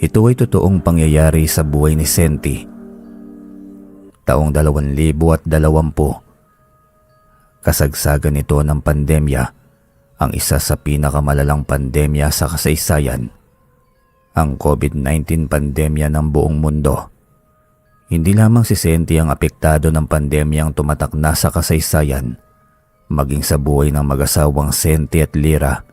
Ito ay totoong pangyayari sa buhay ni Senti. Taong 2020, kasagsagan ito ng pandemya, ang isa sa pinakamalalang pandemya sa kasaysayan, ang COVID-19 pandemya ng buong mundo. Hindi lamang si Senti ang apektado ng pandemyang tumatak na sa kasaysayan, maging sa buhay ng mag-asawang Senti at Lira,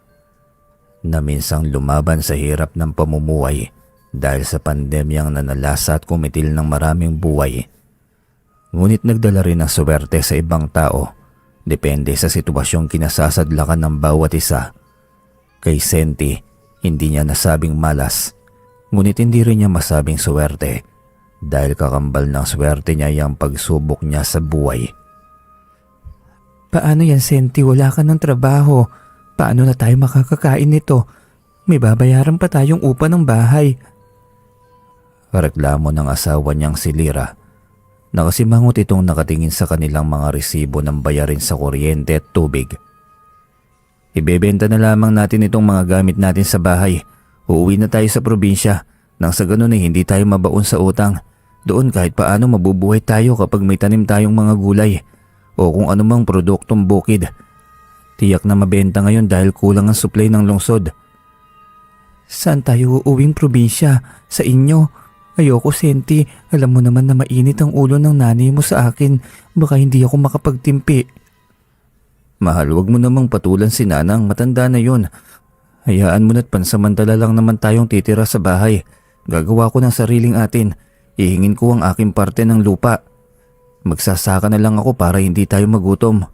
na minsang lumaban sa hirap ng pamumuhay dahil sa pandemyang nanalasa at kumitil ng maraming buhay. Ngunit nagdala rin ng swerte sa ibang tao, depende sa sitwasyong kinasasadlakan ng bawat isa. Kay Senti, hindi niya nasabing malas, ngunit hindi rin niya masabing swerte dahil kakambal ng swerte niya yung pagsubok niya sa buhay. Paano yan, Senti? Wala ka ng trabaho. Paano na tayo makakakain nito? May babayaran pa tayong upa ng bahay. Reklamo ng asawa niyang si Lira. Nakasimangot itong nakatingin sa kanilang mga resibo ng bayarin sa kuryente at tubig. Ibebenta na lamang natin itong mga gamit natin sa bahay. Uuwi na tayo sa probinsya nang sa ganun ay hindi tayo mabaon sa utang. Doon kahit paano mabubuhay tayo kapag may tanim tayong mga gulay o kung anumang produktong bukid. Tiyak na mabenta ngayon dahil kulang ang supply ng lungsod. Saan tayo uuwing probinsya? Sa inyo? Ayoko, Senti. Alam mo naman na mainit ang ulo ng nanay mo sa akin. Baka hindi ako makapagtimpi. Mahal, wag mo namang patulan si Nanang. Matanda na yun. Hayaan mo na't pansamantala lang naman tayong titira sa bahay. Gagawa ko ng sariling atin. Ihingin ko ang aking parte ng lupa. Magsasaka na lang ako para hindi tayo magutom.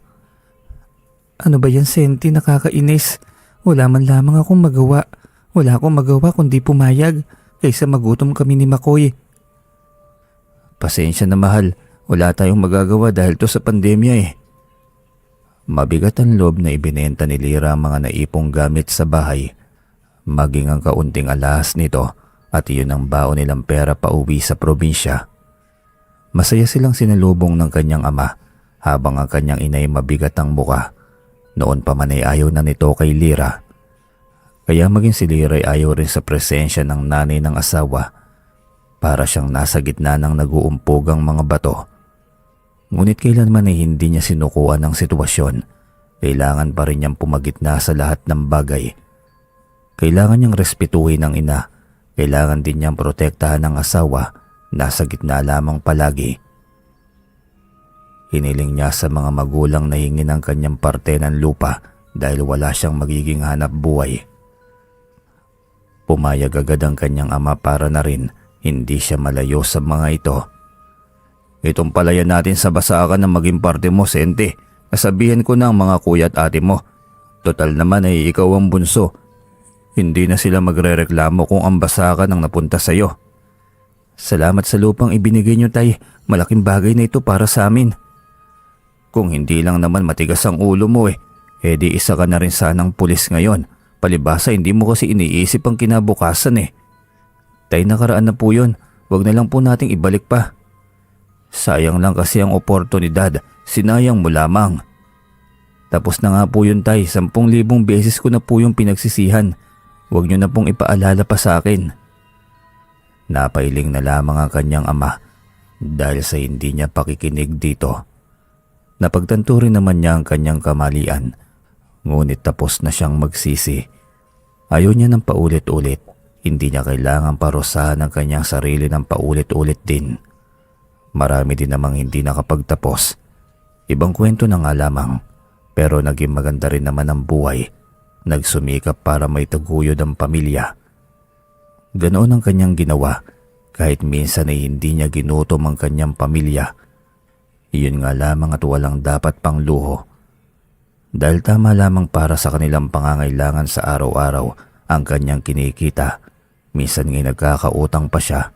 Ano ba yan, Senti? Nakakainis. Wala man lamang akong magawa. Wala akong magawa kundi pumayag kaysa magutom kami ni Makoy. Pasensya na mahal. Wala tayong magagawa dahil to sa pandemya eh. Mabigat ang loob na ibinenta ni Lira ang mga naipong gamit sa bahay, maging ang kaunting alahas nito at iyon ang baon nilang pera pa uwi sa probinsya. Masaya silang sinalubong ng kanyang ama habang ang kanyang inay mabigat ang muka. Noon pa man ay ayaw na nito kay Lira. Kaya maging si Lira ay ayaw rin sa presensya ng nanay ng asawa. Para siyang nasa gitna ng naguumpugang mga bato. Ngunit kailanman ay hindi niya sinukuan ang sitwasyon. Kailangan pa rin niyang pumagitna sa lahat ng bagay. Kailangan niyang respetuhin ang ina. Kailangan din niyang protektahan ang asawa. Nasa gitna lamang palagi. Hiniling niya sa mga magulang na hingin ang kanyang parte ng lupa dahil wala siyang magiging hanap buhay. Pumayag agad ang kanyang ama para na rin hindi siya malayo sa mga ito. Itong palayan natin sa basakan ng maging parte mo, Senti. Nasabihan ko na ang mga kuya at ate mo. Total naman ay ikaw ang bunso. Hindi na sila magrereklamo kung ang basakan ang napunta sa iyo. Salamat sa lupang ibinigay niyo, tay. Malaking bagay na ito para sa amin. Kung hindi lang naman matigas ang ulo mo di isa ka na rin sanang pulis ngayon. Palibasa hindi mo kasi iniisip ang kinabukasan eh. Tay, nakaraan na po yun. Huwag na lang po nating ibalik pa. Sayang lang kasi ang oportunidad. Sinayang mo lamang. Tapos na nga po yun, tay. 10,000 beses ko na po yung pinagsisihan. Huwag niyo na pong ipaalala pa sa akin. Napailing na lamang ang kanyang ama dahil sa hindi niya pakikinig dito. Napagtanto rin naman niya ang kanyang kamalian. Ngunit tapos na siyang magsisi. Ayaw niya ng paulit-ulit. Hindi niya kailangan parusahan ang kanyang sarili ng paulit-ulit din. Marami din namang hindi nakapagtapos. Ibang kwento na nga lamang. Pero naging maganda rin naman ang buhay. Nagsumikap para may taguyod ang pamilya. Ganoon ang kanyang ginawa. Kahit minsan ay hindi niya ginutom ang kanyang pamilya. Iyon nga lamang at walang dapat pang luho. Dahil tama lamang para sa kanilang pangangailangan sa araw-araw ang kanyang kinikita. Minsan nga'y nagkakautang pa siya.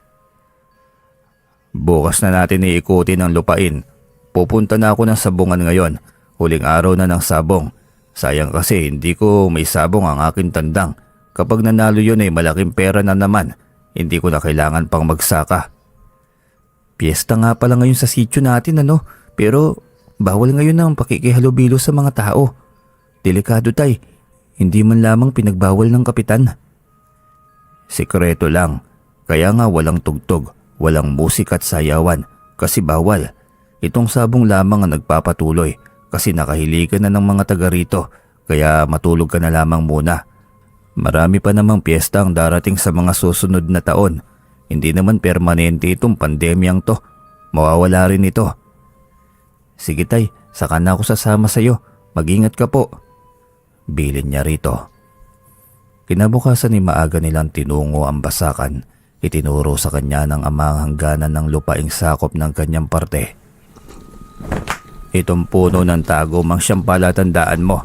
Bukas na natin iikutin ang lupain. Pupunta na ako ng sabungan ngayon. Huling araw na ng sabong. Sayang kasi hindi ko may sabong ang aking tandang. Kapag nanalo yun ay malaking pera na naman. Hindi ko na kailangan pang magsaka. Piyesta nga pala ngayon sa sityo natin pero bawal ngayon ang pakikihalubilo sa mga tao. Delikado, tay. Hindi man lamang pinagbawal ng kapitan. Sikreto lang. Kaya nga walang tugtog, walang musika at sayawan kasi bawal. Itong sabong lamang ang nagpapatuloy kasi nakahiligan na ng mga taga rito kaya matulog ka na lamang muna. Marami pa namang piyesta ang darating sa mga susunod na taon. Hindi naman permanente itong pandemyang to. Mawawala rin ito. Sige tay, saka na ako sasama sa iyo. Mag-ingat ka po. Bilin niya rito. Kinabukasan ni maaga nilang tinungo ang basakan. Itinuro sa kanya ng ama ang hangganan ng lupaing sakop ng kanyang parte. Itong puno ng tagom ang siyang palatandaan mo.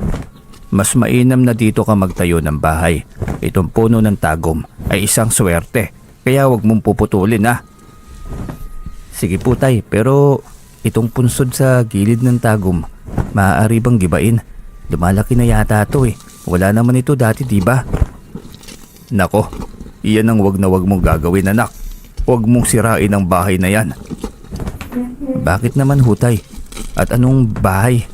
Mas mainam na dito ka magtayo ng bahay. Itong puno ng tagom ay isang swerte. Kaya wag mong puputulin ha. Sige po tay, pero itong punsod sa gilid ng tagom, maaari bang gibain? Lumalaki na yata ito eh. Wala naman ito dati diba? Nako, iyan ang wag na wag mong gagawin anak. Wag mong sirain ang bahay na yan. Bakit naman hutay? At anong bahay?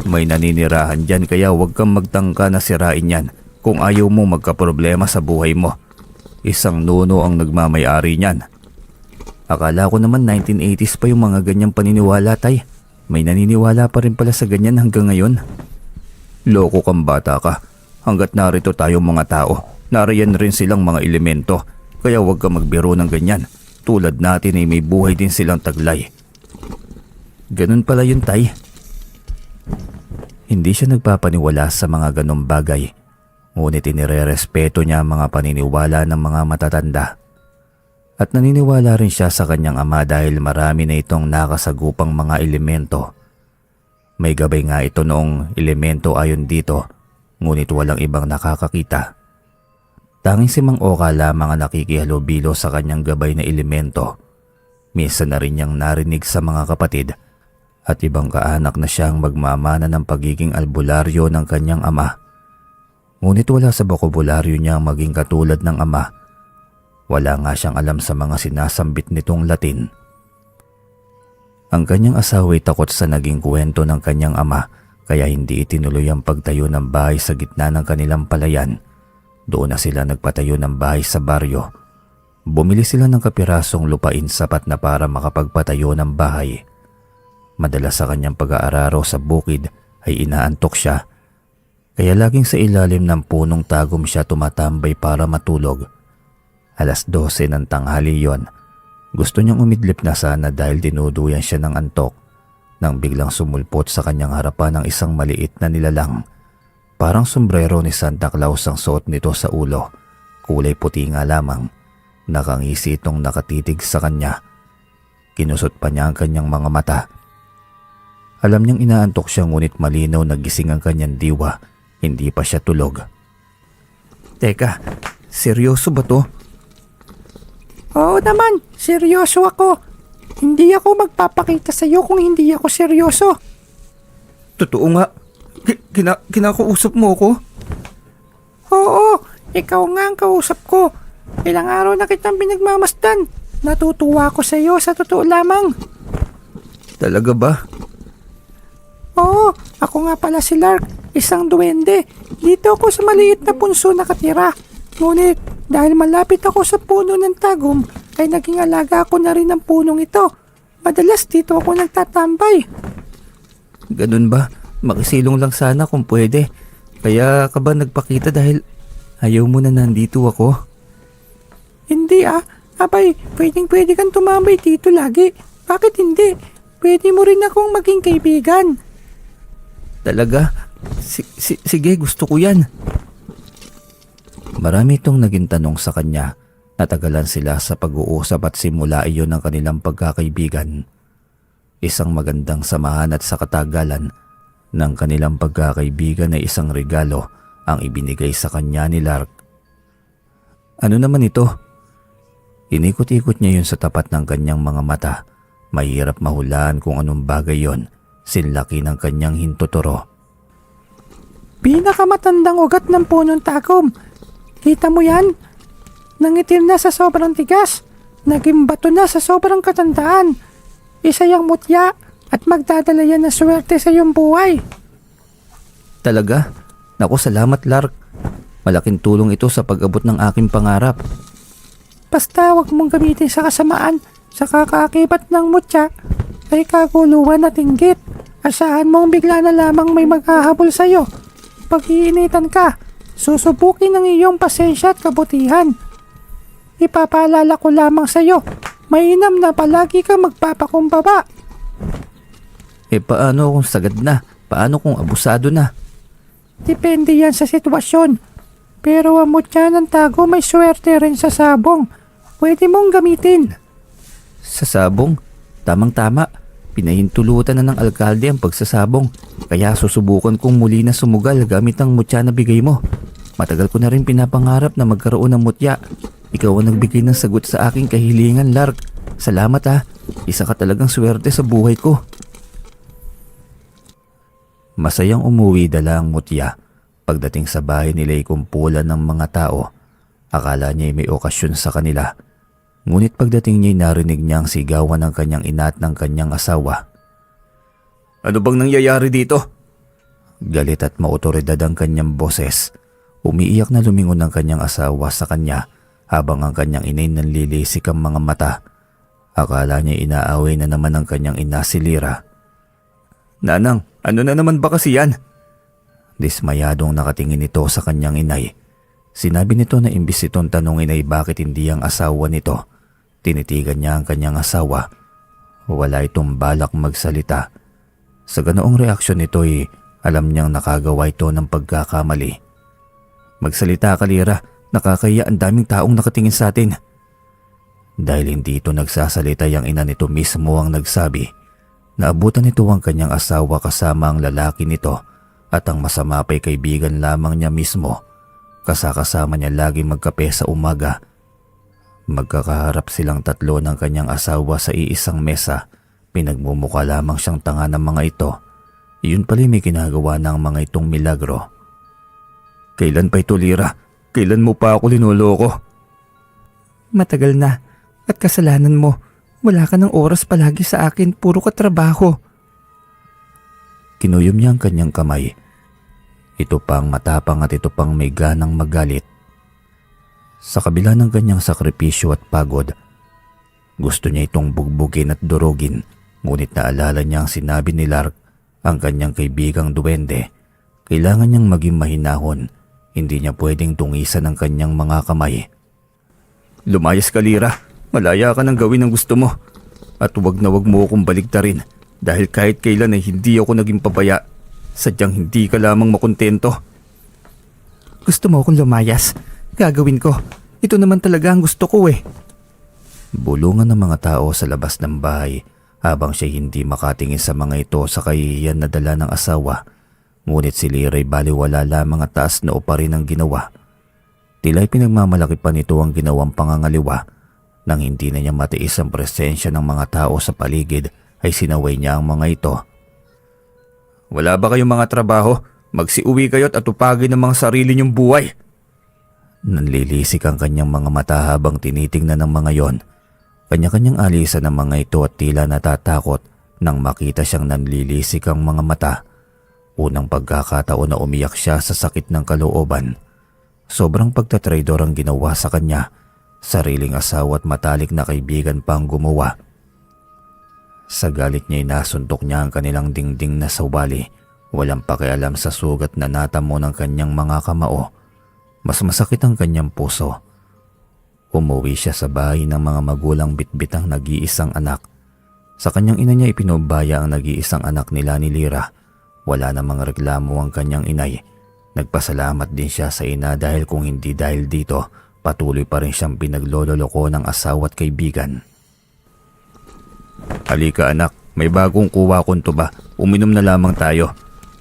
May naninirahan dyan kaya wag kang magtangka na sirain yan kung ayaw mo magkaproblema sa buhay mo. Isang nuno ang nagmamayari niyan. Akala ko naman 1980s pa yung mga ganyang paniniwala tay. May naniniwala pa rin pala sa ganyan hanggang ngayon. Loko kang bata ka. Hanggat narito tayong mga tao, nariyan rin silang mga elemento. Kaya huwag ka magbiro ng ganyan. Tulad natin ay may buhay din silang taglay. Ganun pala yun tay. Hindi siya nagpapaniwala sa mga ganong bagay. Ngunit inirerespeto niya ang mga paniniwala ng mga matatanda. At naniniwala rin siya sa kanyang ama dahil marami na itong nakasagupang mga elemento. May gabay nga ito noong elemento ayon dito, ngunit walang ibang nakakakita. Tanging si Mang Oka lamang ang nakikihalubilo sa kanyang gabay na elemento. Minsan na rin niyang narinig sa mga kapatid at ibang kaanak na siyang magmamana ng pagiging albularyo ng kanyang ama. Ngunit wala sa bokabularyo niya maging katulad ng ama. Wala nga siyang alam sa mga sinasambit nitong Latin. Ang kanyang asawa ay takot sa naging kwento ng kanyang ama kaya hindi itinuloy ang pagtayo ng bahay sa gitna ng kanilang palayan. Doon na sila nagpatayo ng bahay sa baryo. Bumili sila ng kapirasong lupain sapat na para makapagpatayo ng bahay. Madalas sa kanyang pag-aararo sa bukid ay inaantok siya. Kaya laging sa ilalim ng punong tagom siya tumatambay para matulog. 12:00 ng tanghali yon. Gusto niyang umidlip na sana dahil dinuduyan siya ng antok nang biglang sumulpot sa kanyang harapan ng isang maliit na nilalang. Parang sombrero ni Santa Claus ang suot nito sa ulo. Kulay puti nga lamang. Nakangisi itong nakatitig sa kanya. Kinusot pa niya ang kanyang mga mata. Alam niyang inaantok siya ngunit malinaw na gising ang kanyang diwa. Hindi pa siya tulog. Teka, seryoso ba to? Oo naman, seryoso ako. Hindi ako magpapakita sa iyo kung hindi ako seryoso. Totoo nga. Kinakausap mo ko? Oo, ikaw nga ang kausap ko. Ilang araw na kitang pinagmamasdan. Natutuwa ako sa iyo sa totoo lamang. Talaga ba? Oo, ako nga pala si Lark, isang duwende. Dito ako sa maliit na punso nakatira. Ngunit dahil malapit ako sa puno ng tagom, ay naging alaga ako na rin ng punong ito. Madalas dito ako nagtatambay. Ganun ba? Makisilong lang sana kung pwede. Kaya ka ba nagpakita dahil ayaw mo na nandito ako? Hindi abay, pwede kang tumambay dito lagi. Bakit hindi? Pwede mo rin akong maging kaibigan. Talaga? Sige, gusto ko yan. Marami itong naging tanong sa kanya. Natagalan sila sa pag-uusap at simula iyon ang kanilang pagkakaibigan. Isang magandang samahan at sa katagalan ng kanilang pagkakaibigan na isang regalo ang ibinigay sa kanya ni Lark. Ano naman ito? Inikot-ikot niya yun sa tapat ng kanyang mga mata. Mahirap mahulaan kung anong bagay yon. Sinlaki ng kanyang hintuturo. Pinakamatandang ugat ng punong tagom. Kita mo yan? Nangitim na sa sobrang tigas. Naging bato na sa sobrang katandaan. Isa yung mutya at magdadala yan ng swerte sa iyong buhay. Talaga? Naku, salamat Lark. Malaking tulong ito sa pag-abot ng aking pangarap. Basta wag mong gamitin sa kasamaan, sa kakaakibat ng mutya ay kaguluhan at inggit. Asahan mong bigla na lamang may maghahabol sa'yo. Pag iinitan ka, susubukin ng iyong pasensya at kabutihan. Ipapaalala ko lamang sa'yo, mainam na palagi ka magpapakumbaba. Paano kung sagad na? Paano kung abusado na? Depende yan sa sitwasyon. Pero ang mutya ng tago may swerte rin sa sabong. Pwede mong gamitin. Sa sabong? Tamang-tama. Pinahintulutan na ng alkalde ang pagsasabong. Kaya susubukan kong muli na sumugal gamit ang mutya na bigay mo. Matagal ko na rin pinapangarap na magkaroon ng mutya. Ikaw ang nagbigay ng sagot sa aking kahilingan, Lark. Salamat ha. Isa ka talagang swerte sa buhay ko. Masayang umuwi dala ang mutya. Pagdating sa bahay nila ay kumpulan ng mga tao. Akala niya may okasyon sa kanila. Ngunit pagdating niya narinig niya ang sigawan ng kanyang ina at ng kanyang asawa. Ano bang nangyayari dito? Galit at maotoridad ang kanyang boses. Umiiyak na lumingon ng kanyang asawa sa kanya habang ang kanyang inay nanlilisik ang mga mata. Akala niya inaaway na naman ang kanyang ina si Lyra. Nanang, ano na naman ba kasi yan? Dismayadong nakatingin ito sa kanyang inay. Sinabi nito na imbis itong tanongin ay bakit hindi ang asawa nito. Tinitigan niya ang kanyang asawa. Wala itong balak magsalita. Sa ganoong reaksyon nito ay alam niyang nakagawa ito ng pagkakamali. Magsalita ka, Lyra. Nakakaya ang daming taong nakatingin sa atin. Dahil hindi ito nagsasalita, ang ina nito mismo ang nagsabi. Naabutan nito ang kanyang asawa kasama ang lalaki nito at ang masama pa'y kaibigan lamang niya mismo. Kasakasama niya laging magkape sa umaga. Magkakaharap silang tatlo ng kanyang asawa sa iisang mesa. Pinagmumukha lamang siyang tanga ng mga ito. Iyon pala may ginagawa ng mga itong milagro. Kailan pa ito, Lyra? Kailan mo pa ako linuloko? Matagal na at kasalanan mo. Wala ka ng oras palagi sa akin, puro ka trabaho. Kinuyom niya ang kanyang kamay. Ito pang matapang at ito pang may ganang magalit. Sa kabila ng kanyang sakripisyo at pagod, gusto niya itong bugbugin at durugin. Ngunit naalala niya ang sinabi ni Lark, ang kanyang kaibigang duwende. Kailangan niyang maging mahinahon. Hindi niya pwedeng tungisan ang kanyang mga kamay. Lumayas ka, Lyra. Malaya ka nang gawin ang gusto mo. At wag na wag mo akong baligtarin dahil kahit kailan ay hindi ako naging pabaya. Sadyang hindi ka lamang makontento. Gusto mo akong lumayas? Gagawin ko. Ito naman talaga ang gusto ko eh. Bulungan ng mga tao sa labas ng bahay habang siya hindi makatingin sa mga ito sa kahihiyan na dala ng asawa. Ngunit si Lyra baliwala lamang at taas na pa rin ang ginawa. Tila'y pinagmamalaki pa nito ang ginawang pangangaliwa. Nang hindi na niya matiis ang presensya ng mga tao sa paligid ay sinaway niya ang mga ito. Wala ba kayong mga trabaho? Magsiuwi kayo at atupagin ang mga sarili niyong buhay. Nanlilisik ang kanyang mga mata habang tinitingnan ng mga yon. Kanya-kanyang alisan ng mga ito at tila natatakot nang makita siyang nanlilisik ang mga mata. Unang pagkakataon na umiyak siya sa sakit ng kalooban. Sobrang pagtatraidor ang ginawa sa kanya. Sariling asawa at matalik na kaibigan pang gumawa. Sa galit niya inasuntok niya ang kanilang dingding na sawali. Walang pakialam sa sugat na natamo ng kanyang mga kamao. Mas masakit ang kanyang puso. Umuwi siya sa bahay ng mga magulang bitbit ang nag-iisang anak. Sa kanyang ina niya ipinubaya ang nag-iisang anak nila ni Lyra. Wala namang reklamo ang kanyang inay. Nagpasalamat din siya sa ina dahil kung hindi dahil dito, patuloy pa rin siyang pinaglololoko ng asawa at kaibigan. Halika anak, may bagong kuha kong tuba. Uminom na lamang tayo.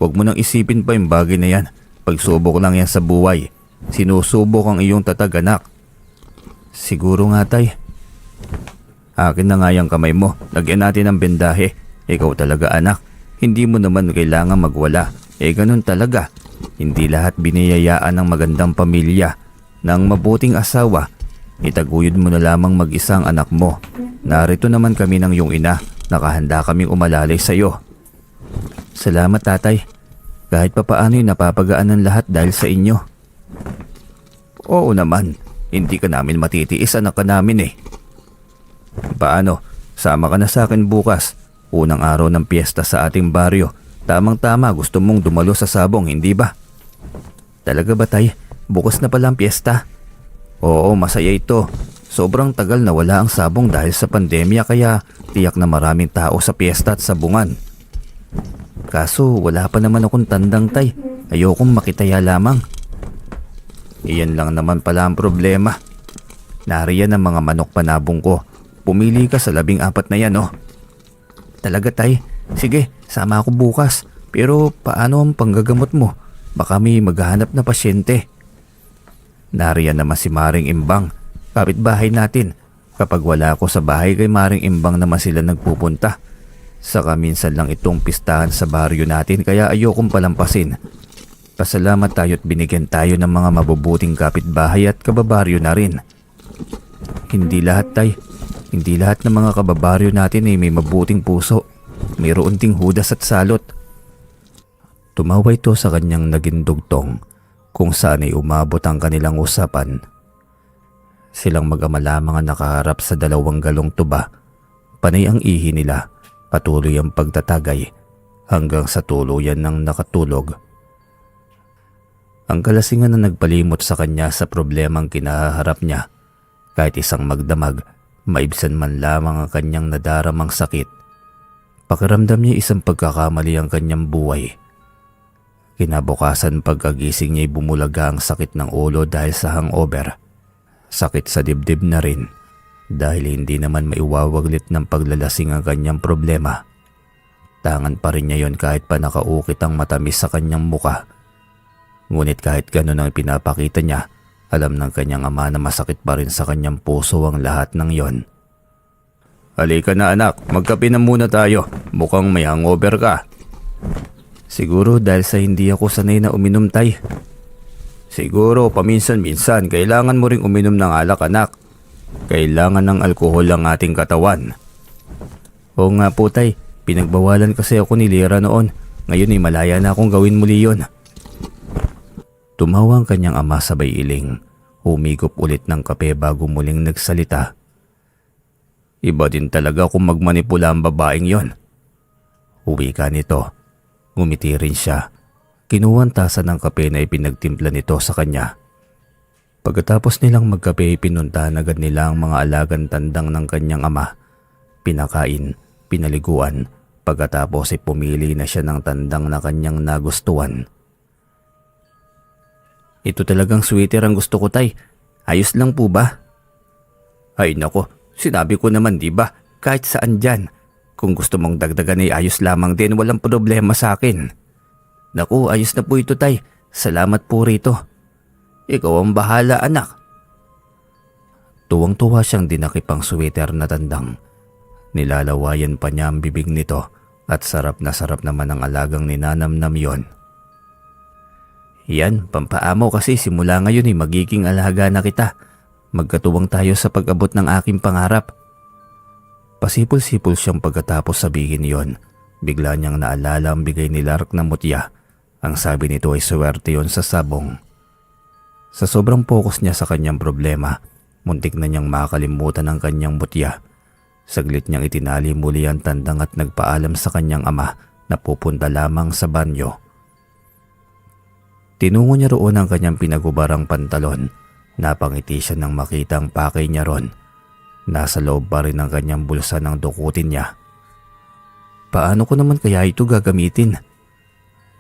Huwag mo nang isipin pa yung bagay na yan. Pagsubok lang yan sa buhay. Sinusubok ang iyong tatag, anak. Siguro nga, tay. Akin na nga yung kamay mo. Lagyan natin ang bendahe. Ikaw talaga, anak. Hindi mo naman kailangan magwala. Ganun talaga. Hindi lahat biniyayaan ng magandang pamilya. Ng mabuting asawa. Itaguyod mo na lamang mag-isang anak mo. Narito naman kami ng iyong ina. Nakahanda kaming umalalay sa iyo. Salamat, tatay. Kahit papaano'y napapagaan ng lahat dahil sa inyo. Oo naman. Hindi ka namin matitiis, anak ka namin eh. Paano? Sama ka na sa akin bukas. Unang araw ng piyesta sa ating baryo. Tamang-tama, gusto mong dumalo sa sabong, hindi ba? Talaga ba, tay? Bukas na pala ang piyesta. Oo, masaya ito. Sobrang tagal na wala ang sabong dahil sa pandemya kaya tiyak na maraming tao sa piyesta at sabungan. Kaso wala pa naman akong tandang, tay. Ayokong makitaya lamang. Iyan lang naman pala ang problema. Nariyan ang mga manok panabong ko. Pumili ka sa 14 na yan, oh. Talaga, tay? Sige, sama ako bukas. Pero paano ang panggagamot mo? Baka may maghahanap na pasyente. Nariyan naman si Maring Imbang, kapitbahay natin. Kapag wala ako sa bahay kay Maring Imbang naman sila nagpupunta. Saka minsan lang itong pistahan sa baryo natin kaya ayokong palampasin. Pasalamat tayo at binigyan tayo ng mga mabubuting kapitbahay at kababaryo na rin. Hindi lahat, tay. Hindi lahat ng mga kababaryo natin ay may mabuting puso. Mayroon ding hudas at salot. Tumawa ito sa kanyang naging dugtong kung saan ay umabot ang kanilang usapan. Silang mag-ama lamang ang nakaharap sa 2 galong tuba. Panay ang ihi nila, patuloy ang pagtatagay hanggang sa tuluyan ng nakatulog. Ang kalasingan na nagpalimot sa kanya sa problemang kinaharap niya. Kahit isang magdamag, maibsan man lamang ang kanyang nadaramang sakit. Pakiramdam niya isang pagkakamali ang kanyang buhay. Kinabukasan pagkagising niya bumulaga ang sakit ng ulo dahil sa hangover. Sakit sa dibdib na rin dahil hindi naman maiwawaglit ng paglalasing ang kanyang problema. Tangan pa rin niya yon kahit pa nakaukit ang matamis sa kanyang muka. Ngunit kahit gano'n ang pinapakita niya, alam ng kanyang ama na masakit pa rin sa kanyang puso ang lahat ng yon. Halika na anak, magkape na muna tayo. Mukhang may hangover ka. Siguro dahil sa hindi ako sanay na uminom, tay. Siguro paminsan-minsan kailangan mo ring uminom ng alak, anak. Kailangan ng alkohol ang ating katawan. Oo nga po, tay. Pinagbawalan kasi ako ni Lira noon. Ngayon ay malaya na akong gawin muli yon. Tumawa ang kanyang ama sabay iling. Humigop ulit ng kape bago muling nagsalita. Iba din talaga kung magmanipula ang babaeng yon. Uwi ka nito. Ngumiti rin siya. Kinuha ang tasa ng kape na ipinagtimpla nito sa kanya. Pagkatapos nilang magkape, pinuntahan agad nila ang mga alagang tandang ng kanyang ama. Pinakain, pinaliguan. Pagkatapos ay pumili na siya ng tandang na kanyang nagustuhan. Ito talagang sweater ang gusto ko, tay. Ayos lang po ba? Ay nako, sinabi ko naman, di ba? Kahit saan dyan. Kung gusto mong dagdagan ay ayos lamang din, walang problema sa akin. Naku, ayos na po ito, tay. Salamat po rito. Ikaw ang bahala, anak. Tuwang-tuwa siyang dinakip ang sweater na tandang. Nilalawayan pa niya ang bibig nito at sarap naman ang alagang ninanamnam yon. Yan, pampaamo kasi simula ngayon ay magiging alaga na kita. Magkatuwang tayo sa pag-abot ng aking pangarap. Pasipol-sipol siyang pagkatapos sabihin yon. Bigla niyang naalala ang bigay ni Lark na mutya. Ang sabi nito ay swerte yon sa sabong. Sa sobrang focus niya sa kanyang problema, muntik na niyang makalimutan ang kanyang mutya. Saglit niyang itinali muli ang tandang at nagpaalam sa kanyang ama na pupunta lamang sa banyo. Tinungo niya roon ang kanyang pinagubarang pantalon. Napangiti siya nang makita ang pakay niya ron. Nasa loob pa rin ang kanyang bulsa ng dukutin niya. Paano ko naman kaya ito gagamitin?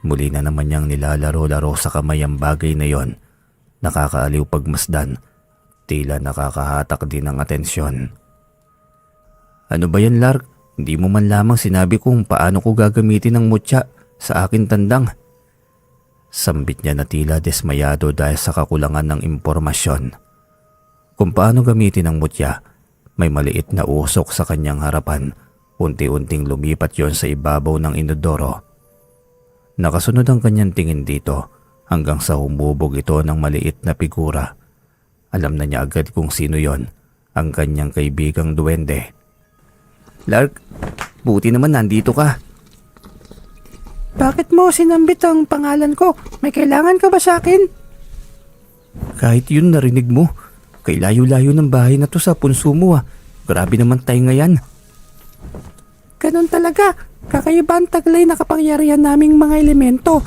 Muli na naman niyang nilalaro-laro sa kamay ang bagay na yon. Nakakaaliw pagmasdan. Tila nakakahatak din ng atensyon. Ano ba yan, Lark? Hindi mo man lamang sinabi kung paano ko gagamitin ang mutya sa akin tandang. Sambit niya na tila desmayado dahil sa kakulangan ng impormasyon. Kung paano gamitin ang mutya, may maliit na usok sa kanyang harapan. Unti-unting lumipat yon sa ibabaw ng inodoro. Nakasunod ang kanyang tingin dito hanggang sa humubog ito ng maliit na figura. Alam na niya agad kung sino yon, ang kanyang kaibigang duwende. Lark, buti naman nandito ka. Bakit mo sinambit ang pangalan ko? May kailangan ka ba sa akin? Kahit yun narinig mo, Kay layo-layo ng bahay na to sa punso mo ah. Grabe naman tayo ngayon. Ganon talaga. Kakaiba ang taglay na kapangyarihan naming mga elemento.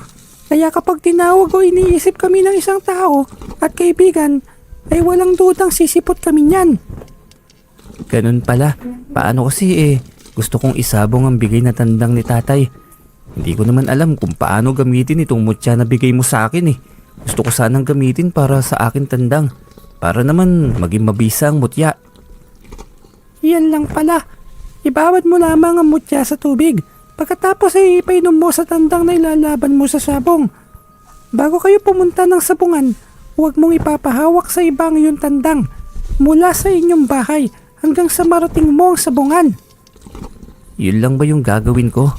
Kaya kapag tinawag o iniisip kami ng isang tao at kaibigan, ay walang dudang sisipot kami niyan. Ganun pala. Paano kasi gusto kong isabong ang bigay na tandang ni tatay. Hindi ko naman alam kung paano gamitin itong mutya na bigay mo sa akin eh. Gusto ko sanang gamitin para sa akin tandang. Para naman maging mabisa ang mutya. Yan lang pala. Ibawad mo lamang ang mutya sa tubig. Pagkatapos ay ipainom mo sa tandang na ilalaban mo sa sabong. Bago kayo pumunta ng sabungan, huwag mong ipapahawak sa iba ang iyong tandang. Mula sa inyong bahay hanggang sa marating mo ang sabungan. Yun lang ba yung gagawin ko?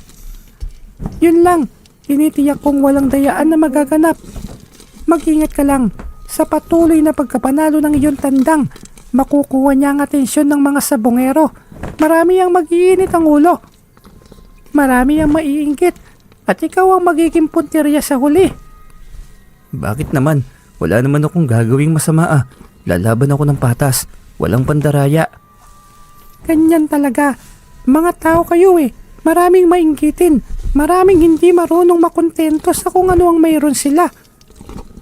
Yun lang. Tinitiyak kong walang dayaan na magaganap. Mag-ingat ka lang. Sa patuloy na pagkapanalo ng iyong tandang, makukuha niya ang atensyon ng mga sabongero. Marami ang mag-iinit ang ulo. Marami ang maiinggit. At ikaw ang magiging puntirya sa huli. Bakit naman? Wala naman akong gagawing masama ah. Lalaban ako ng patas. Walang pandaraya. Ganyan talaga. Mga tao kayo eh. Maraming mainggitin. Maraming hindi marunong makontento sa kung ano ang mayroon sila.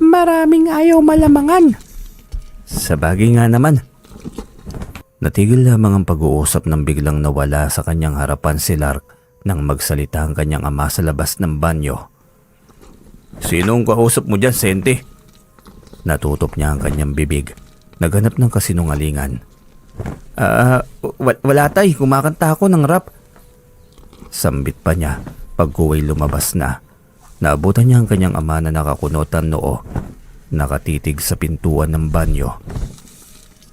Maraming ayaw malamangan. Sa bagay nga naman. Natigil lamang ang pag-uusap nang biglang nawala sa kanyang harapan si Lark nang magsalita ang kanyang ama sa labas ng banyo. Sinong kausap mo dyan, Sente? Natutop niya ang kanyang bibig. Naghanap ng kasinungalingan. Wala tay, kumakanta ako ng rap. Sambit pa niya pagkuway lumabas na. Naabutan niya ang kanyang ama na nakakunotan noo, nakatitig sa pintuan ng banyo.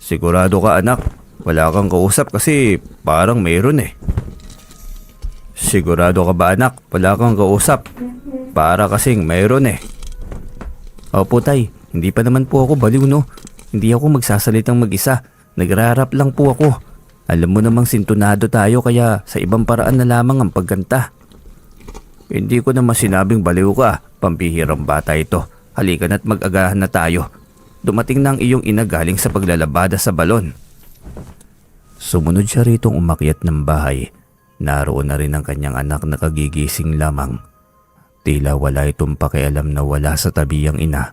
Sigurado ka anak, wala kang kausap kasi parang mayroon eh. Sigurado ka ba anak, wala kang kausap? Para kasing mayroon eh. Opo tay, hindi pa naman po ako baliw no. Hindi ako magsasalitang mag-isa, nagrarap lang po ako. Alam mo namang sintonado tayo kaya sa ibang paraan na lamang ang pagkanta. Hindi ko naman sinabing baliw ka, pampihirang bata ito. Halika na't mag-agahan na tayo. Dumating na ang iyong ina galing sa paglalabada sa balon. Sumunod siya ritong umakyat ng bahay. Naroon na rin ang kanyang anak na kagigising lamang. Tila wala itong pakialam na wala sa tabi ang ina.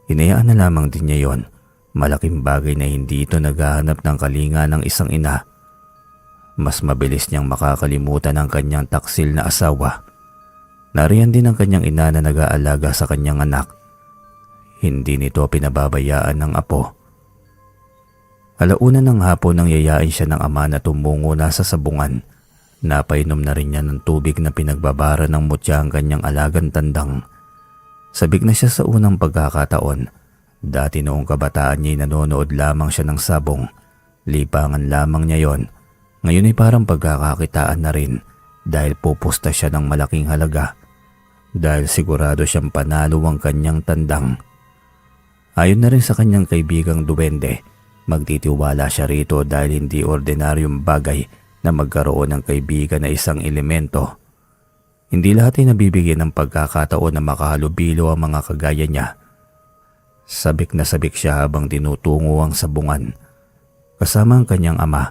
Hinayaan na lamang din niya yon. Malaking bagay na hindi ito naghahanap ng kalinga ng isang ina. Mas mabilis niyang makakalimutan ang kanyang taksil na asawa. Nariyan din ang kanyang ina na nag-aalaga sa kanyang anak. Hindi nito pinababayaan ng apo. Alauna ng hapon nang yayain siya ng ama na tumungo na sa sabungan. Napainom na rin niya ng tubig na pinagbabara ng mutya ang kanyang alagang tandang. Sabik na siya sa unang pagkakataon. Dati noong kabataan niya nanonood lamang siya ng sabong. Lipangan lamang niya yon. Ngayon ay parang pagkakakitaan na rin dahil pupusta siya ng malaking halaga. Dahil sigurado siyang panalo ang kanyang tandang. Ayon na rin sa kanyang kaibigang duwende, magtitiwala siya rito dahil hindi ordinaryong bagay na magkaroon ng kaibigan na isang elemento. Hindi lahat ay nabibigyan ng pagkakataon na makahalubilo ang mga kagaya niya. Sabik na sabik siya habang tinutungo ang sabungan. Kasama ang kanyang ama,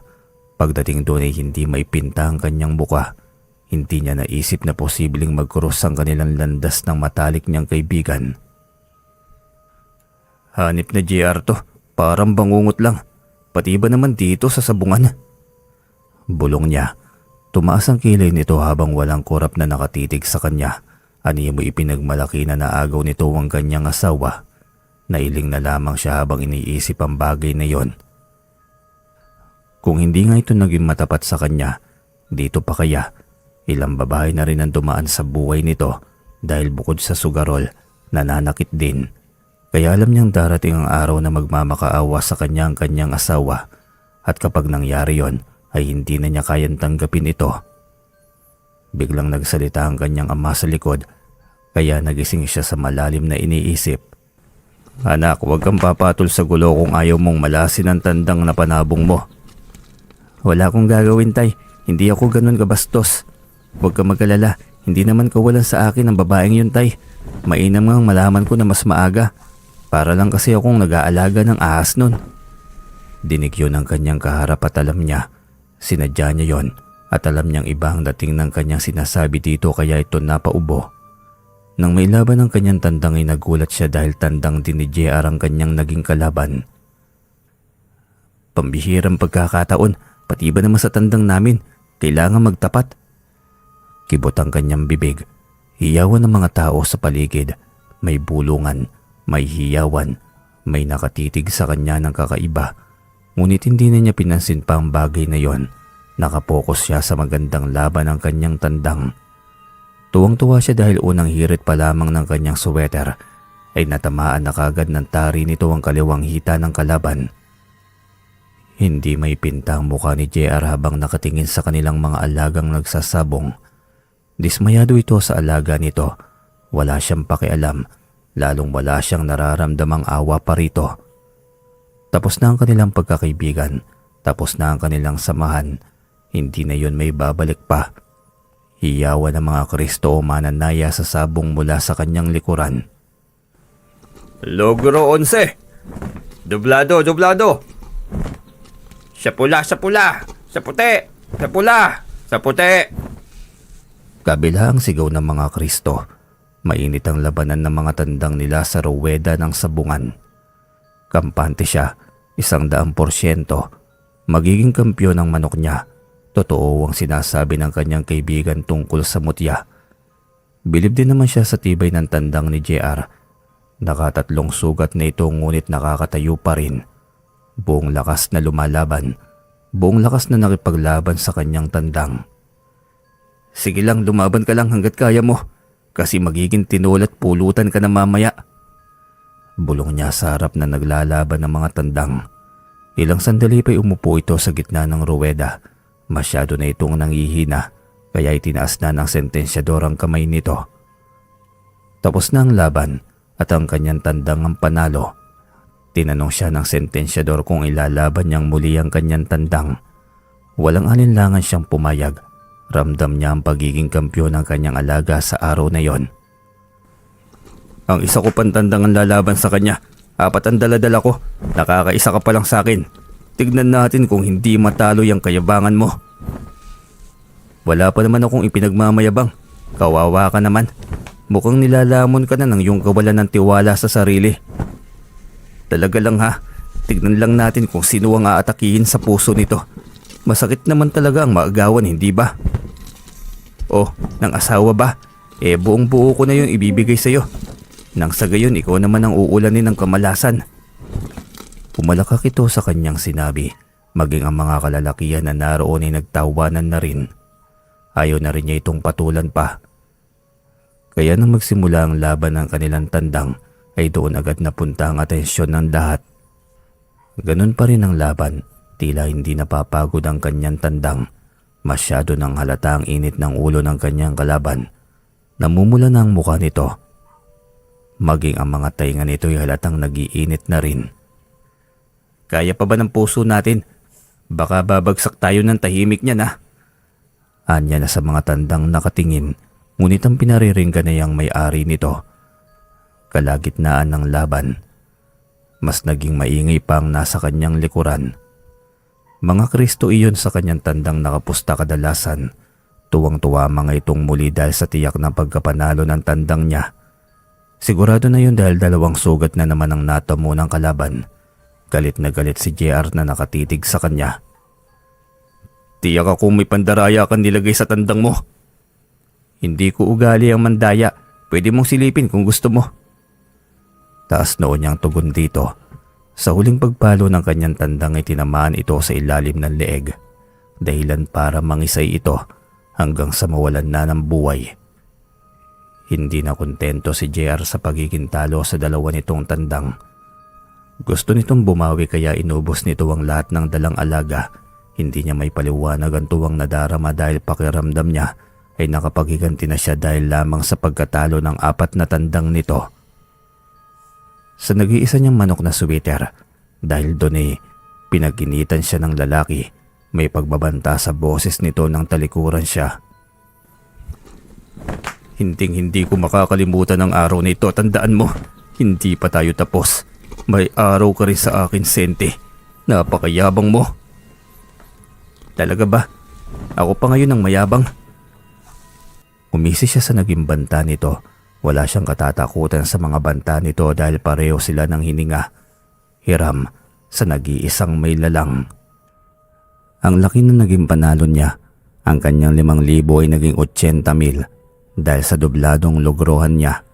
pagdating doon ay hindi maipinta ang kanyang buka. Hindi niya naisip na posibleng magkrus ang kanilang landas ng matalik niyang kaibigan. Hanip na JR to, parang bangungot lang. Pati ba naman dito sa sabungan? Bulong niya. Tumaas ang kilay nito habang walang korap na nakatitig sa kanya. Animo ipinagmalaki na naagaw nito ang kanyang asawa. Nailing na lamang siya habang iniisip ang bagay na yon. Kung hindi nga ito naging matapat sa kanya, dito pa kaya ilang babae na rin ang dumaan sa buhay nito dahil bukod sa sugarol, nananakit din. Kaya alam niyang darating ang araw na magmamakaawa sa kanya ang kanyang asawa at kapag nangyari yon ay hindi na niya kayang tanggapin ito. Biglang nagsalita ang kanyang ama sa likod kaya nagising siya sa malalim na iniisip. Anak, huwag kang papatol sa gulo kung ayaw mong malasin ang tandang na panabong mo. Wala akong gagawin tay, hindi ako ganun kabastos. Huwag kang mag-alala, hindi naman kawalan sa akin ang babaeng yun tay. Mainam ngang malaman ko na mas maaga. Para lang kasi akong nag-aalaga ng ahas nun. Dinig yun ng kanyang kaharap at alam niya, sinadya niya yon at alam niyang iba ang dating ng kanyang sinasabi dito kaya ito napaubo. Nang may laban ang kanyang tandang ay nagulat siya dahil tandang din ni JR ang kanyang naging kalaban. Pambihirang pagkakataon, pati ba naman sa tandang namin, kailangan magtapat? Kibot ang kanyang bibig. Hiyawan ng mga tao sa paligid. May bulungan, may hiyawan, may nakatitig sa kanya ng kakaiba. Ngunit hindi na niya pinansin pa ang bagay na yon. Nakapokus siya sa magandang laban ng kanyang tandang. Tuwang-tuwa siya dahil unang hirit pa lamang ng kanyang suweter ay natamaan na kagad ng tari nito ang kaliwang hita ng kalaban. Hindi may pinta ang mukha ni JR habang nakatingin sa kanilang mga alagang nagsasabong. Dismayado ito sa alaga nito. Wala siyang pakialam, lalong wala siyang nararamdamang awa pa rito. Tapos na ang kanilang pagkakaibigan, tapos na ang kanilang samahan. Hindi na yun may babalik pa. Hiyawan ng mga Kristo o mananaya sa sabong mula sa kanyang likuran. Logro 11! Dublado, dublado! Sa pula, sa pula! Sa puti! Sa pula! Sa puti! Kabila ang sigaw ng mga Kristo. Mainit ang labanan ng mga tandang nila sa ruweda ng sabungan. Kampante siya, 100%. Magiging kampyon ang manok niya. Totoo ang sinasabi ng kanyang kaibigan tungkol sa mutya. Bilib din naman siya sa tibay ng tandang ni JR. Nakatatlong sugat na ito ngunit nakakatayo pa rin. Buong lakas na lumalaban. Buong lakas na nakipaglaban sa kanyang tandang. Sige lang, lumaban ka lang hanggat kaya mo. Kasi magiging tinulat pulutan ka na mamaya. Bulong niya sa harap na naglalaban ng mga tandang. Ilang sandali pa'y umupo ito sa gitna ng ruweda. Masyado na itong nangihina kaya itinaas na ng sentensyador ang kamay nito. Tapos na ang laban at ang kanyang tandang ang panalo. Tinanong siya ng sentensyador kung ilalaban niyang muli ang kanyang tandang. Walang alinlangan siyang pumayag. Ramdam niya ang pagiging kampyon ng kanyang alaga sa araw na yon. Ang isa ko pang tandang ang lalaban sa kanya. 4 ang daladala ko. Nakakaisa ka pa lang sa akin. Tignan natin kung hindi matalo yung kayabangan mo. Wala pa naman akong ipinagmamayabang. Kawawa ka naman. Mukhang nilalamon ka na ng iyong kawalan ng tiwala sa sarili. Talaga lang ha. Tignan lang natin kung sino ang aatakihin sa puso nito. Masakit naman talaga ang maagawan, hindi ba? Oh, ng asawa ba? Buong buo ko na yung ibibigay sa'yo. Nang sa gayon, ikaw naman ang uulanin ng kamalasan. Pumalakak ito sa kanyang sinabi, maging ang mga kalalakihan na naroon ay nagtawanan na rin. Ayaw na rin niya itong patulan pa. Kaya nang magsimula ang laban ng kanilang tandang, ay doon agad napunta ang atensyon ng lahat. Ganun pa rin ang laban, tila hindi napapagod ang kanyang tandang. Masyado nang halata ang init ng ulo ng kanyang kalaban. Namumula na ang mukha nito. Maging ang mga tainga nito ay halatang nagiinit na rin. Kaya pa ba ng puso natin? Baka babagsak tayo ng tahimik niya na. Anya na sa mga tandang nakatingin, ngunit ang pinariringgan na yang may-ari nito. Kalagitnaan ng laban. Mas naging maingay pa ang nasa kanyang likuran. Mga Kristo iyon sa kanyang tandang nakapusta kadalasan. Tuwang-tuwa mga itong muli dahil sa tiyak na pagkapanalo ng tandang niya. Sigurado na yun dahil 2 sugat na naman ang natamo ng kalaban. Galit na galit si JR na nakatitig sa kanya. Tiyak ako may pandaraya kang nilagay sa tandang mo. Hindi ko ugali ang mandaya. Pwede mong silipin kung gusto mo. Taas noon niyang tugon dito. Sa huling pagpalo ng kanyang tandang ay tinamaan ito sa ilalim ng leeg. Dahilan para mangisay ito hanggang sa mawalan na ng buhay. Hindi na kontento si JR sa pagiging talo sa dalawa nitong tandang. Gusto nitong bumawi kaya inubos nito ang lahat ng dalang alaga. Hindi niya may paliwanag ang tuwang nadarama dahil pakiramdam niya ay nakapaghiganti na siya dahil lamang sa pagkatalo ng 4 na tandang nito. Sa nag-iisa niyang manok na sweater, dahil doon ay pinaginitan siya ng lalaki, may pagbabanta sa boses nito nang talikuran siya. Hinding-hindi ko makakalimutan ang araw na ito, tandaan mo. Hindi pa tayo tapos. May araw ka rin sa akin, Sente. Napakayabang mo. Talaga ba? Ako pa ngayon ang mayabang. Umisi siya sa naging banta nito. Wala siyang katatakutan sa mga banta nito dahil pareho sila ng hininga. Hiram sa nag-iisang may lalang. Ang laki na naging panalo niya. Ang kanyang 5,000 ay naging 80,000 dahil sa dubladong logrohan niya.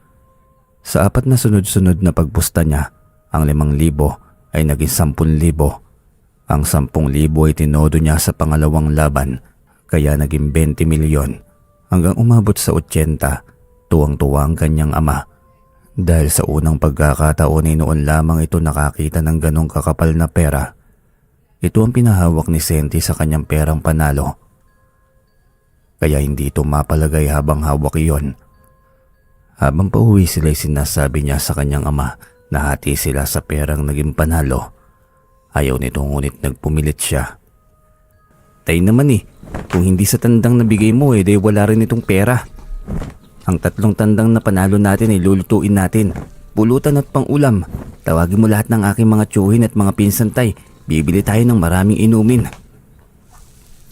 Sa 4 na sunod-sunod na pagpusta niya, ang 5,000 ay naging 10,000. Ang 10,000 ay tinodo niya sa pangalawang laban kaya naging 20 milyon. Hanggang umabot sa 80, tuwang-tuwa ang kanyang ama. Dahil sa unang pagkakataon ay noon lamang ito nakakita ng ganong kakapal na pera. Ito ang pinahawak ni Senti sa kanyang perang panalo. Kaya hindi ito mapalagay habang hawak iyon. Habang pauwi sila ay sinasabi niya sa kanyang ama na hati sila sa perang naging panalo. Ayaw nito ngunit nagpumilit siya. Tay naman kung hindi sa tandang nabigay mo di wala rin itong pera. Ang 3 tandang na panalo natin ay lulutuin natin. Pulutan at pang-ulam. Tawagin mo lahat ng aking mga tsuhin at mga pinsan tay. Bibili tayo ng maraming inumin.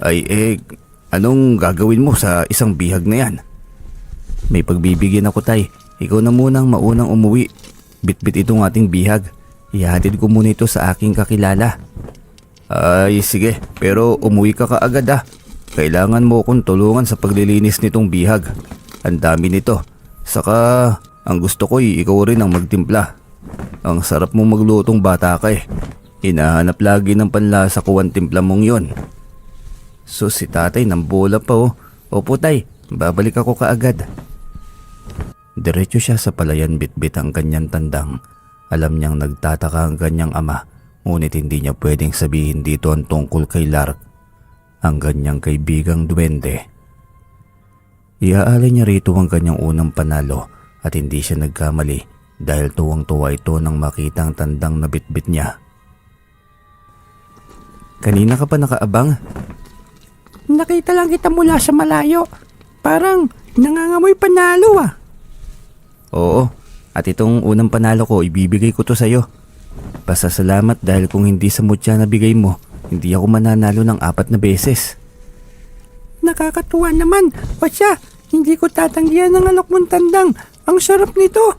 Ay anong gagawin mo sa isang bihag na yan? May pagbibigyan ako tay. Ikaw na munang maunang umuwi. Bit-bit itong ating bihag. Ihatid ko muna ito sa aking kakilala. Ay sige, pero umuwi ka kaagad Kailangan mo akong tulungan sa paglilinis nitong bihag. Ang dami nito. Saka ang gusto ko ikaw rin ang magtimpla. Ang sarap mong maglutong bata ka Hinahanap lagi ng panlasa ko ang timpla mong yon. So si tatay nang bola pa Opo tay, babalik ako kaagad. Diretso siya sa palayan bitbit ang kanyang tandang. Alam niyang nagtataka ang kanyang ama, ngunit hindi niya pwedeng sabihin dito ang tungkol kay Lark, ang kanyang kaibigang duwende. Iaalay niya rito ang kanyang unang panalo at hindi siya nagkamali dahil tuwang-tuwa ito nang makita ang tandang na bitbit niya. Kanina ka pa nakaabang? Nakita lang kita mula sa malayo. Parang nangangamoy panalo Oo, at itong unang panalo ko ibibigay ko to sa'yo. Pasasalamat dahil kung hindi sa mutya na bigay mo, hindi ako mananalo ng 4 na beses. Nakakatuwa naman. O siya, hindi ko tatanggihan ng alok mong tandang. Ang sarap nito.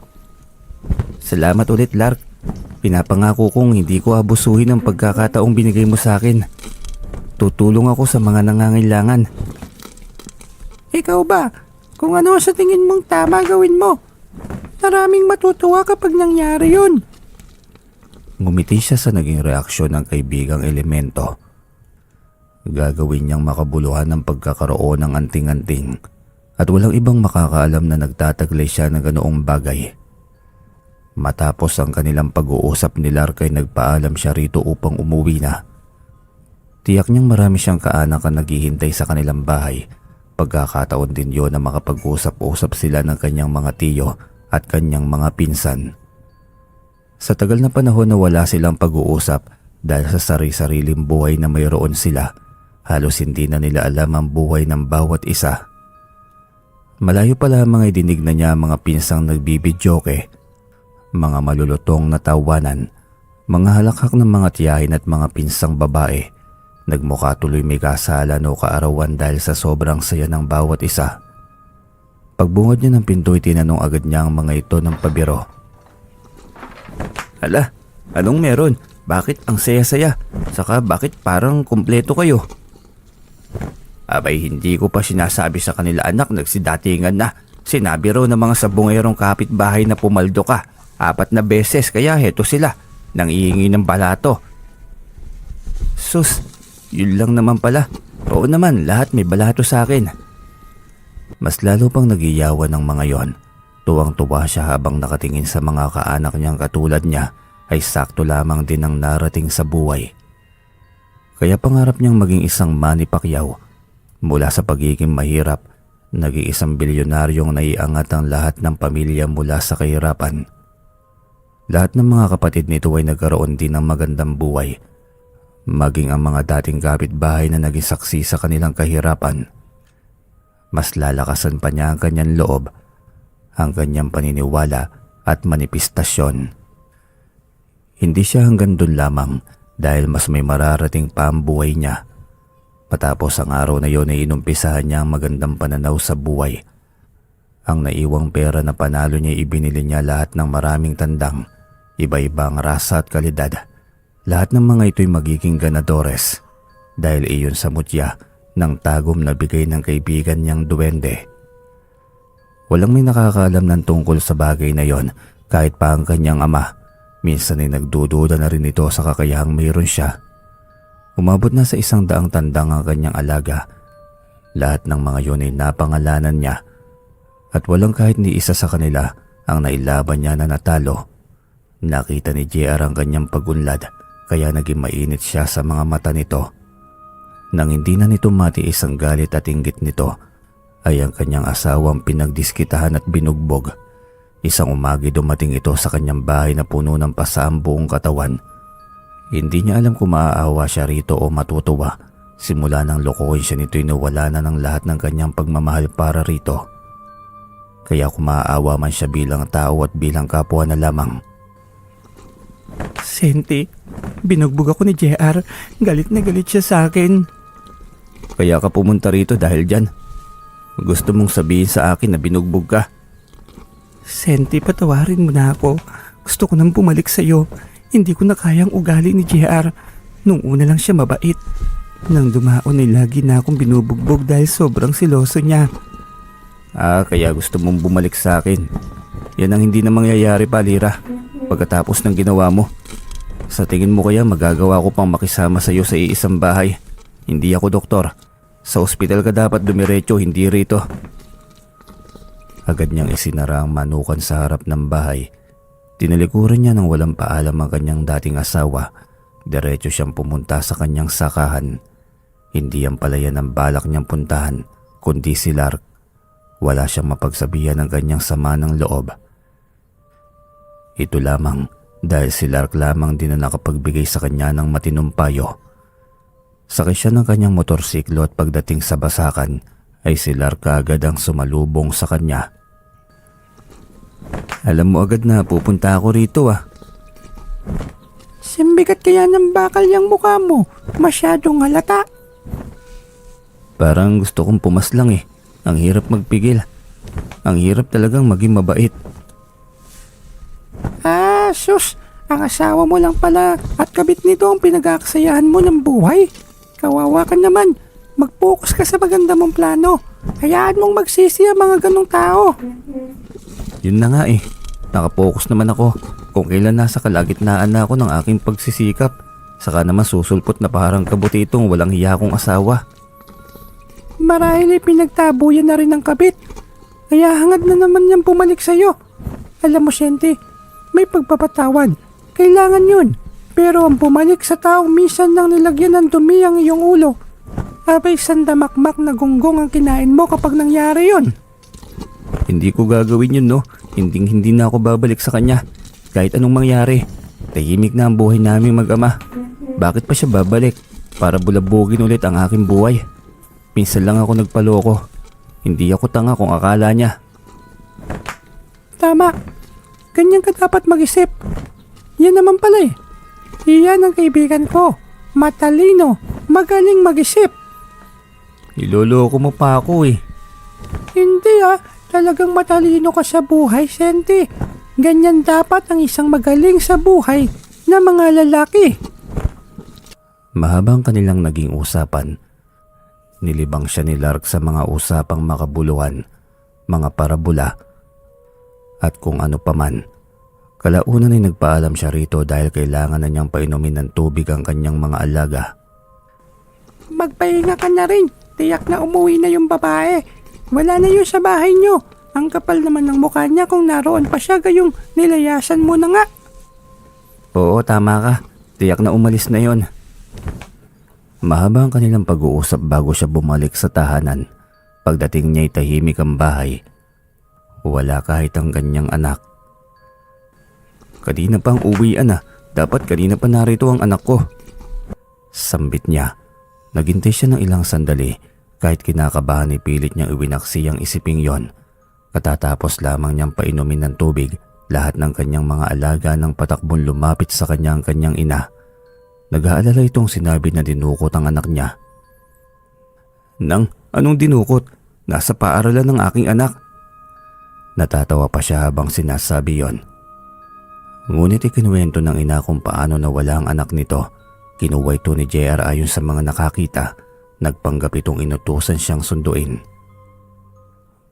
Salamat ulit Lark. Pinapangako kong hindi ko abusuhin ang pagkakataong binigay mo sa akin. Tutulong ako sa mga nangangailangan. Ikaw ba? Kung ano sa tingin mong tama gawin mo. Maraming matutuwa kapag nangyari yun. Ngumiti siya sa naging reaksyon ng kaibigang elemento. Gagawin niyang makabuluhan ng pagkakaroon ng anting-anting at walang ibang makakaalam na nagtataglay siya ng ganoong bagay. Matapos ang kanilang pag-uusap ni Lark ay nagpaalam siya rito upang umuwi na. Tiyak niyang marami siyang kaanak ang naghihintay sa kanilang bahay. Pagkakataon din yon na makapag-usap-usap sila ng kanyang mga tiyo at kanyang mga pinsan. Sa tagal na panahon na wala silang pag-uusap dahil sa sari-sariling buhay na mayroon sila, halos hindi na nila alam ang buhay ng bawat isa. Malayo pa lamang ay dinig na niya mga pinsang nagbibidyoke, mga malulutong na tawanan, mga halakhak ng mga tiyahin at mga pinsang babae. Nagmukha tuloy may kasalan o kaarawan dahil sa sobrang saya ng bawat isa. Pagbungad niya ng pinto ay tinanong agad niya ang mga ito ng pabiro. Hala, anong meron? Bakit ang saya-saya? Saka bakit parang kumpleto kayo? Abay hindi ko pa sinasabi sa kanila anak, nagsidatingan na. Sinabi raw ng mga sabungerong kapitbahay na pumaldo ka 4 na beses kaya heto sila, nangihingi ng balato. Sus, yun lang naman pala. Oo naman, lahat may balato sa akin. Mas lalo pang nagiyawan ng mga yon. Tuwang-tuwa siya habang nakatingin sa mga kaanak niyang katulad niya ay sakto lamang din ang narating sa buhay. Kaya pangarap niyang maging isang Manny Pacquiao. Mula sa pagiging mahirap, naging isang bilyonaryong naiangat ang lahat ng pamilya mula sa kahirapan. Lahat ng mga kapatid nito ay nagkaroon din ng magandang buhay. Maging ang mga dating kapitbahay na naging saksi sa kanilang kahirapan. Mas lalakasan pa niya ang kanyang loob, ang kanyang paniniwala at manifestasyon. Hindi siya hanggang doon lamang dahil mas may mararating pa ang buhay niya. Matapos ang araw na yon ay inumpisahan niya ang magandang pananaw sa buhay. Ang naiwang pera na panalo niya ibinili niya lahat ng maraming tandang, iba-ibang rasa at kalidad. Lahat ng mga ito'y magiging ganadores dahil iyon sa mutya ng tagom na bigay ng kaibigan niyang duwende. Walang may nakakaalam ng tungkol sa bagay na yon kahit pa ang kanyang ama. Minsan ay nagdududa na rin ito sa kakayahang mayroon siya. Umabot na sa 100 tandang ang kanyang alaga. Lahat ng mga yun ay napangalanan niya at walang kahit ni isa sa kanila ang nailaban niya na natalo. Nakita ni JR ang kanyang pagunlad kaya naging mainit siya sa mga mata nito. Nang hindi na nito matiis ang galit at inggit nito ay ang kanyang asawang pinagdiskitahan at binugbog. Isang umagi dumating ito sa kanyang bahay na puno ng pasa ang buong katawan. Hindi niya alam kung maaawa siya rito o matutuwa. Simula nang lokohin siya nito'y nawala na ng lahat ng kanyang pagmamahal para rito. Kaya kung maaawa man siya bilang tao at bilang kapwa na lamang. Senti, binugbog ako ni JR. Galit na galit siya sa akin. Kaya ka pumunta rito dahil dyan. Gusto mong sabihin sa akin na binugbog ka. Senti, patawarin mo na ako. Gusto ko nang bumalik sa'yo. Hindi ko na kayang ugali ni JR. Nung una lang siya mabait. Nang dumaon ay lagi na akong binubugbog dahil sobrang siloso niya. Kaya gusto mong bumalik sa akin. Yan ang hindi na mangyayari pa, Lira. Pagkatapos ng ginawa mo. Sa tingin mo kaya magagawa ko pang makisama sa iyo sa iisang bahay? Hindi ako doktor. Sa ospital ka dapat dumiretso, hindi rito. Agad niyang isinara ang manukan sa harap ng bahay. Tinalikuran niya nang walang paalam ang kanyang dating asawa. Diretso siyang pumunta sa kanyang sakahan. Hindi ang palayan ang balak niyang puntahan, kundi si Lark. Wala siyang mapagsabihan ng kanyang sama ng loob. Ito lamang dahil si Lark lamang din na nakapagbigay sa kanya ng matinong payo. Sakay siya ng kanyang motorsiklo at pagdating sa basakan ay si Lark kaagad ang sumalubong sa kanya. Alam mo agad na pupunta ako rito Simbigat kaya ng bakal yung mukha mo. Masyadong halata. Parang gusto kong pumaslang eh. Ang hirap magpigil. Ang hirap talagang maging mabait. Sus, ang asawa mo lang pala at kabit nito ang pinag-aaksayahan mo ng buhay. Kawawa ka naman. Mag-focus ka sa maganda mong plano. Hayaan mong magsisi ang mga ganong tao. Yun na nga eh. Nakapokus naman ako kung kailan nasa kalagitnaan na ako ng aking pagsisikap. Saka naman susulpot na parang kabutitong walang hiya kong asawa. Marahil ay pinagtabuyan na rin ng kabit. Kaya hangad na naman niyang bumalik sa'yo. Alam mo, Senti, may pagpapatawad. Kailangan yun. Pero ang bumalik sa taong minsan nang nilagyan ng dumi ang iyong ulo. Abay sandamakmak na gunggong ang kinain mo kapag nangyari yun. Hindi ko gagawin yun, no? Hindi na ako babalik sa kanya. Kahit anong mangyari. Tahimik na ang buhay naming mag-ama. Bakit pa siya babalik? Para bulabugin ulit ang aking buhay. Minsan lang ako nagpaloko. Hindi ako tanga kung akala niya. Tama. Ganyan ka dapat mag-isip. Yan naman pala eh. Iyan ang kaibigan ko. Matalino. Magaling mag-isip. Niloloko mo pa ako eh. Hindi talagang matalino ka sa buhay, Senti. Ganyan dapat ang isang magaling sa buhay na mga lalaki. Mahabang kanilang naging usapan. Nilibang siya ni Lark sa mga usapang makabuluhan, mga parabola, at kung ano paman. Kalaunan ay nagpaalam siya rito dahil kailangan na niyang painumin ng tubig ang kanyang mga alaga. Magpahinga ka na rin. Tiyak na umuwi na yung babae. Wala na yun sa bahay niyo. Ang kapal naman ng mukha niya kung naroon pa siya gayong nilayasan mo na nga. Oo, tama ka. Tiyak na umalis na yon. Mahaba ang kanilang pag-uusap bago siya bumalik sa tahanan. Pagdating niya ay tahimik ang bahay. Wala kahit ang kanyang anak. Kanina pang uwian Dapat kanina pa narito ang anak ko. Sambit niya. Naghintay siya ng ilang sandali. Kahit kinakabahan ay pilit niyang iwinaksi ang isiping yon. Katatapos lamang niyang painumin ng tubig, lahat ng kanyang mga alaga ng patakbong lumapit sa kanyang ina. Nag-aalala itong sinabi na dinukot ang anak niya. Nang, anong dinukot? Nasa paaralan ng aking anak. Natatawa pa siya habang sinasabi yon. Ngunit ikinuwento ng ina kung paano nawala ang anak nito. Kinuha ito ni JR ayon sa mga nakakita. Nagpanggap itong inutusan siyang sunduin.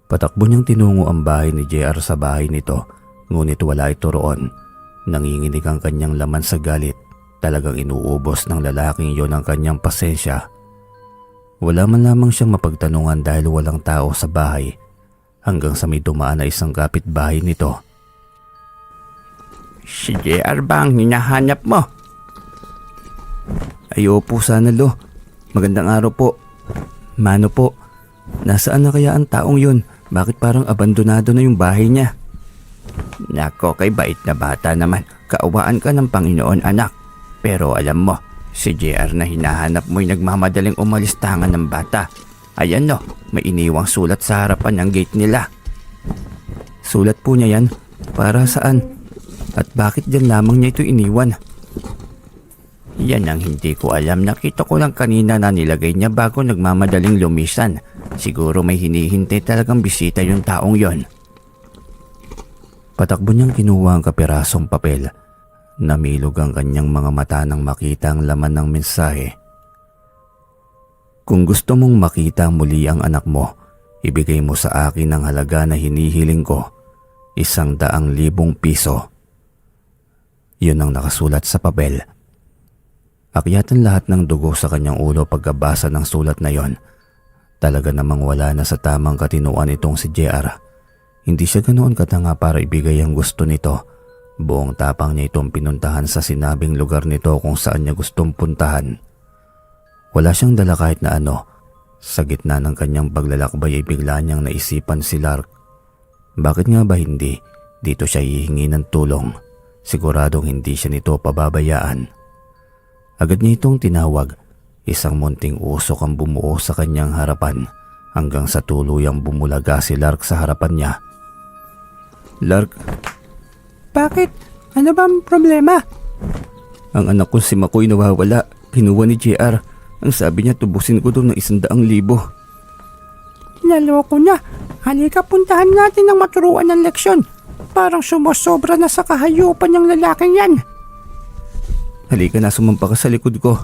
Patakbo niyang tinungo ang bahay ni JR sa bahay nito, ngunit wala ito roon. Nanginginig ang kanyang laman sa galit. Talagang inuubos ng lalaking yon ang kanyang pasensya. Wala man lamang siyang mapagtanungan dahil walang tao sa bahay, hanggang sa may dumaan na isang kapitbahay nito. Si JR ba ang hinahanap mo? Ay opo sana lo. Magandang araw po. Mano po, nasaan na kaya ang taong yun? Bakit parang abandonado na yung bahay niya? Nako, kay bait na bata naman. Kaawaan ka ng Panginoon, anak. Pero alam mo, si JR na hinahanap mo'y nagmamadaling umalis tangan ng bata. Ayan no, may iniwang sulat sa harapan ng gate nila. Sulat po niya yan? Para saan? At bakit dyan lamang niya ito iniwan? Yan ang hindi ko alam. Nakita ko lang kanina na nilagay niya bago nagmamadaling lumisan. Siguro may hinihintay talagang bisita yung taong yon. Patakbo niyang kinuha ang kapirasong papel. Namilog ang kanyang mga mata nang makita ang laman ng mensahe. Kung gusto mong makita muli ang anak mo, ibigay mo sa akin ang halaga na hinihiling ko, 100,000 piso. Yun ang nakasulat sa papel. Akyatan lahat ng dugo sa kanyang ulo pagkabasa ng sulat na yon. Talaga namang wala na sa tamang katinuan itong si JR. Hindi siya ganoon katanga para ibigay ang gusto nito. Buong tapang niya itong pinuntahan sa sinabing lugar nito kung saan niya gustong puntahan. Wala siyang dala kahit na ano. Sa gitna ng kanyang paglalakbay ay bigla niyang naisipan si Lark. Bakit nga ba hindi? Dito siya hihingi ng tulong. Siguradong hindi siya nito pababayaan. Agad niya itong tinawag. Isang munting usok ang bumuo sa kanyang harapan hanggang sa tuluyang bumulaga si Lark sa harapan niya. Lark, Bakit? Ano ba ang problema? ang anak ko si Makoy nawawala. Kinuha ni JR. Ang sabi niya tubusin ko doon ng 100,000. Naloko na. Halika, puntahan natin ng maturuan ng leksyon. Parang sumusobra na sa kahayupan ng lalaking yan. Halika na, sumampa ka sa likod ko.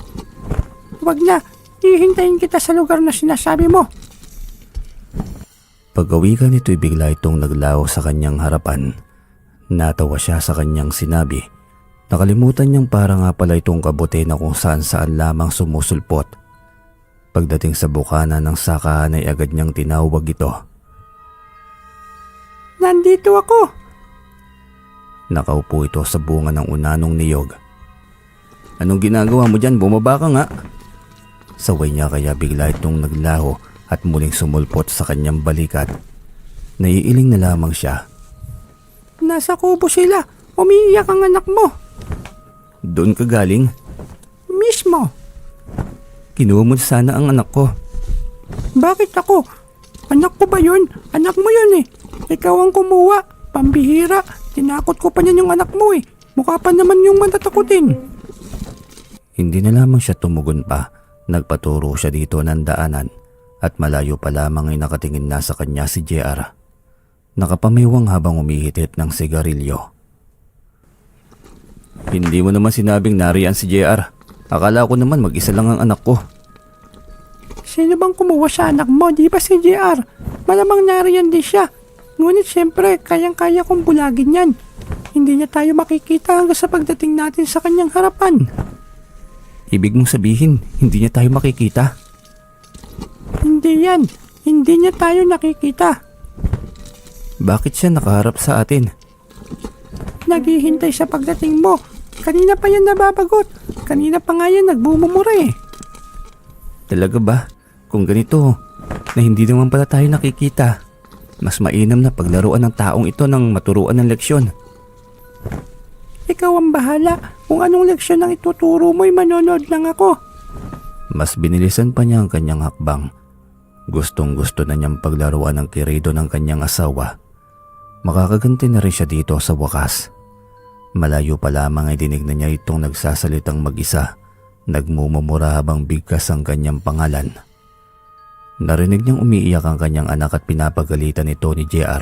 Huwag na. Hihintayin kita sa lugar na sinasabi mo. Pag-uwi ka nito'y bigla itong naglaho sa kanyang harapan. Natawa siya sa kanyang sinabi. Nakalimutan niyang para nga pala itong kabute na kung saan-saan lamang sumusulpot. Pagdating sa bukana ng sakahan ay agad niyang tinawag ito. Nandito ako. Nakaupo ito sa bunga ng unanong niyog. Anong ginagawa mo dyan? Bumaba ka nga. Saway niya kaya bigla itong naglaho at muling sumulpot sa kanyang balikat. Naiiling na lamang siya. Nasa kubo sila. Umiiyak ang anak mo. Doon ka galing? Mismo. Kinuha mo sana ang anak ko. Bakit ako? Anak ko ba yun? Anak mo yun eh. Ikaw ang kumuha. Pambihira. Tinakot ko pa niyan yung anak mo eh. Mukha pa naman yung matatakutin. Hindi na lamang siya tumugon pa. Nagpaturo siya dito ng daanan at malayo pa lamang ay nakatingin na sa kanya si JR. Nakapamiwang habang umihitit ng sigarilyo. Hindi mo naman sinabing nariyan si JR. Akala ko naman mag-isa lang ang anak ko. Sino bang kumuha sa anak mo? Di ba si JR? Malamang nariyan din siya. Ngunit siyempre, kayang-kaya kong bulagin yan. Hindi niya tayo makikita hanggang sa pagdating natin sa kanyang harapan. Ibig mong sabihin, hindi niya tayo makikita? Hindi yan. Hindi niya tayo nakikita. Bakit siya nakaharap sa atin? Naghihintay sa pagdating mo. Kanina pa yan nababagot. Kanina pa nga yan nagbumumura eh. Talaga ba? Kung ganito, na hindi naman pala tayo nakikita, mas mainam na paglaruan ng taong ito ng maturuan ng leksyon. Ikaw ang bahala. Kung anong leksyon ang ituturo mo'y manonood lang ako. Mas binilisan pa niya ang kanyang hakbang. Gustong-gusto na niyang paglaruan ng kirido ng kanyang asawa. Makakaganti na rin siya dito sa wakas. Malayo pa lamang ay dinig na niya itong nagsasalitang mag-isa Nagmumumura habang bigkas ang kanyang pangalan. Narinig niyang umiiyak ang kanyang anak at pinapagalitan ito ni JR.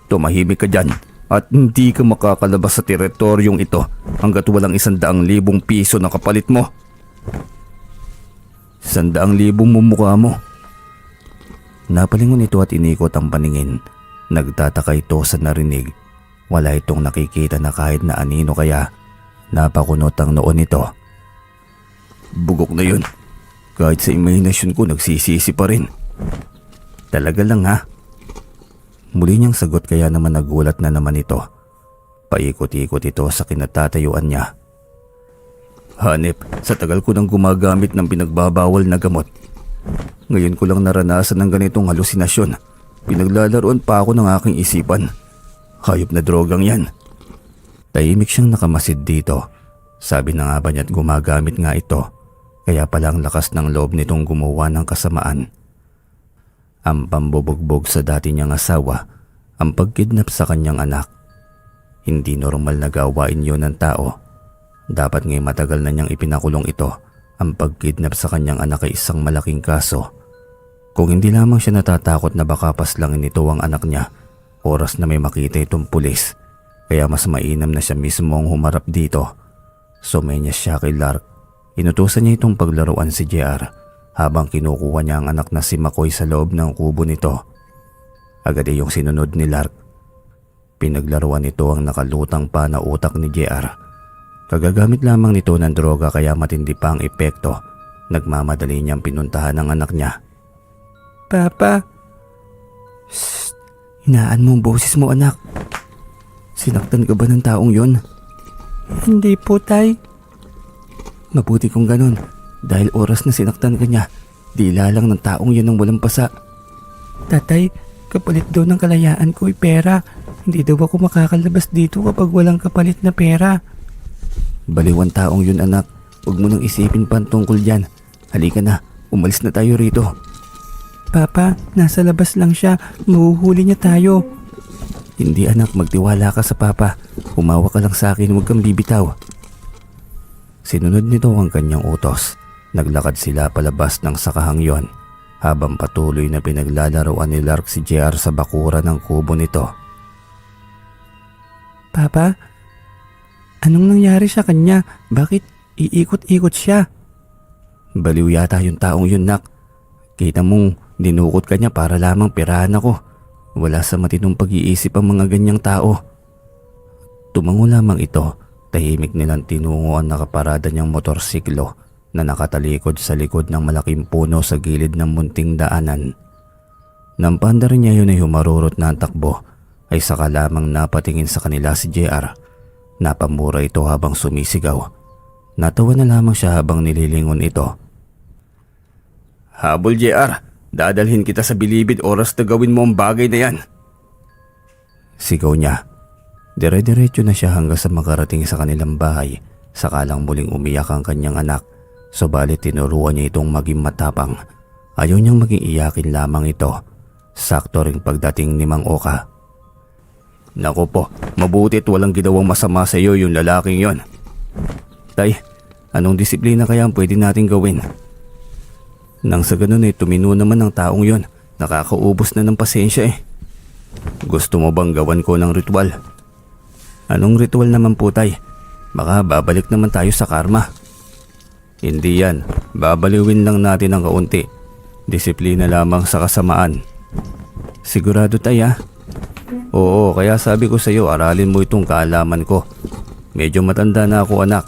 Tumahimik ka dyan at hindi ka makakalabas sa teritoryong ito hanggat walang 100,000 piso na kapalit mo. 100,000 mo mukha mo. Napalingon ito at inikot ang paningin. Nagtataka ito sa narinig. Wala itong nakikita na kahit na anino kaya napakunot ang noon nito. Bugok na yun. Kahit sa imahinasyon ko nagsisisi pa rin. Talaga lang ha? Muli niyang sagot kaya naman nagulat na naman ito. Paikot-ikot ito sa kinatatayuan niya. Hanep, sa tagal ko nang gumagamit ng pinagbabawal na gamot. Ngayon ko lang naranasan ng ganitong halusinasyon. Pinaglalaroan pa ako ng aking isipan. Hayop na drogang yan. Tahimik siyang nakamasid dito. Sabi na nga ba niya't gumagamit nga ito. Kaya pala ang lakas ng loob nitong gumawa ng kasamaan. Ang pambubugbog sa dati niyang asawa, ang pagkidnap sa kanyang anak. Hindi normal na gawain yun ng tao. Dapat nga'y matagal na niyang ipinakulong ito. Ang pagkidnap sa kanyang anak ay isang malaking kaso. Kung hindi lamang siya natatakot na baka paslangin nito ang anak niya, oras na may makita itong pulis. Kaya mas mainam na siya mismo ang humarap dito. Sumenyas siya kay Lark. Inutusan niya itong paglaruan si JR habang kinukuha niya ang anak na si McCoy sa loob ng kubo nito. Agad ay yung sinunod ni Lark. Pinaglaruan nito ang nakalutang pa na utak ni JR. Kagagamit lamang nito ng droga kaya matindi pa ang epekto. Nagmamadali niyang pinuntahan ang anak niya. Papa. Shh! Hinaan mo ang boses mo, anak. Sinaktan ka ba ng taong yon? Hindi po, Tay. Mabuti kung ganun. Dahil oras na sinaktan ka niya, di lalang ng taong yun ang walang pasa. Tatay, kapalit daw ng kalayaan ko ay pera. Hindi daw ako makakalabas dito kapag walang kapalit na pera. Baliwan taong yun, anak. Huwag mo nang isipin pa ang tungkol dyan. Halika na, umalis na tayo rito. Papa, nasa labas lang siya. Mahuhuli niya tayo. Hindi, anak, magtiwala ka sa papa. Humawa ka lang sa akin, huwag kang bibitaw. Sinunod nito ang kanyang utos. Naglakad sila palabas ng sakahang yon habang patuloy na pinaglalaroan ni Lark si JR sa bakura ng kubo nito. Papa, anong nangyari sa kanya? Bakit iikot-ikot siya? Baliw yata yung taong yun, nak. Kita mong dinukot ka niya para lamang pirahan ako. Wala sa matinong pag-iisip ang mga ganyang tao. Tumango lamang ito. Tahimik nilang tinungo ang nakaparada niyang motorsiklo na nakatalikod sa likod ng malaking puno sa gilid ng munting daanan. Nang paanda rin niya yun ay humarurot na ang takbo, ay saka lamang napatingin sa kanila si JR. Napamura ito habang sumisigaw. Natawa na lamang siya habang nililingon ito. Habol JR, dadalhin kita sa bilibid oras na gawin mo ang bagay na yan. Sigaw niya. Dire-diretso na siya hanggang sa makarating sa kanilang bahay. Sakalang muling umiyak ang kanyang anak. Subalit tinuruan niya itong maging matapang. Ayaw niyang maging iyakin lamang ito. Sakto ring pagdating ni Mang Oka. Naku po, mabutit walang ginawang masama sa iyo yung lalaking yon. Tay, anong disiplina kaya ang pwede natin gawin? Nang sa ganun ay tumino naman ang taong yon. Nakakaubos na ng pasensya eh. Gusto mo bang gawan ko ng ritual? Anong ritual naman po, tay? Baka babalik naman tayo sa karma. Hindi yan. Babaliwin lang natin ng kaunti. Disiplina lamang sa kasamaan. Sigurado, tay, ha? Oo, kaya sabi ko sa iyo, aralin mo itong kaalaman ko. Medyo matanda na ako, anak.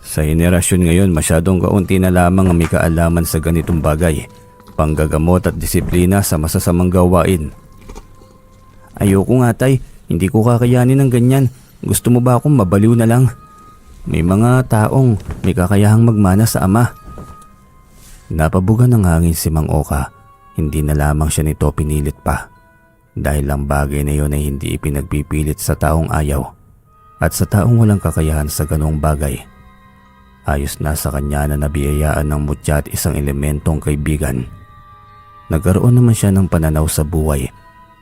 Sa henerasyon ngayon, masyadong kaunti na lamang ang may kaalaman sa ganitong bagay. Panggagamot at disiplina sa masasamang gawain. Ayoko nga, tay. Hindi ko kakayanin ng ganyan. Gusto mo ba akong mabaliw na lang? May mga taong may kakayahang magmana sa ama. Napabugan ng hangin si Mang Oka. Hindi na lamang siya nito pinilit pa. Dahil ang bagay na yun ay hindi ipinagpipilit sa taong ayaw. At sa taong walang kakayahan sa ganong bagay. Ayos na sa kanya na nabiyayaan ng mutya at isang elementong kaibigan. Nagkaroon naman siya ng pananaw sa buhay.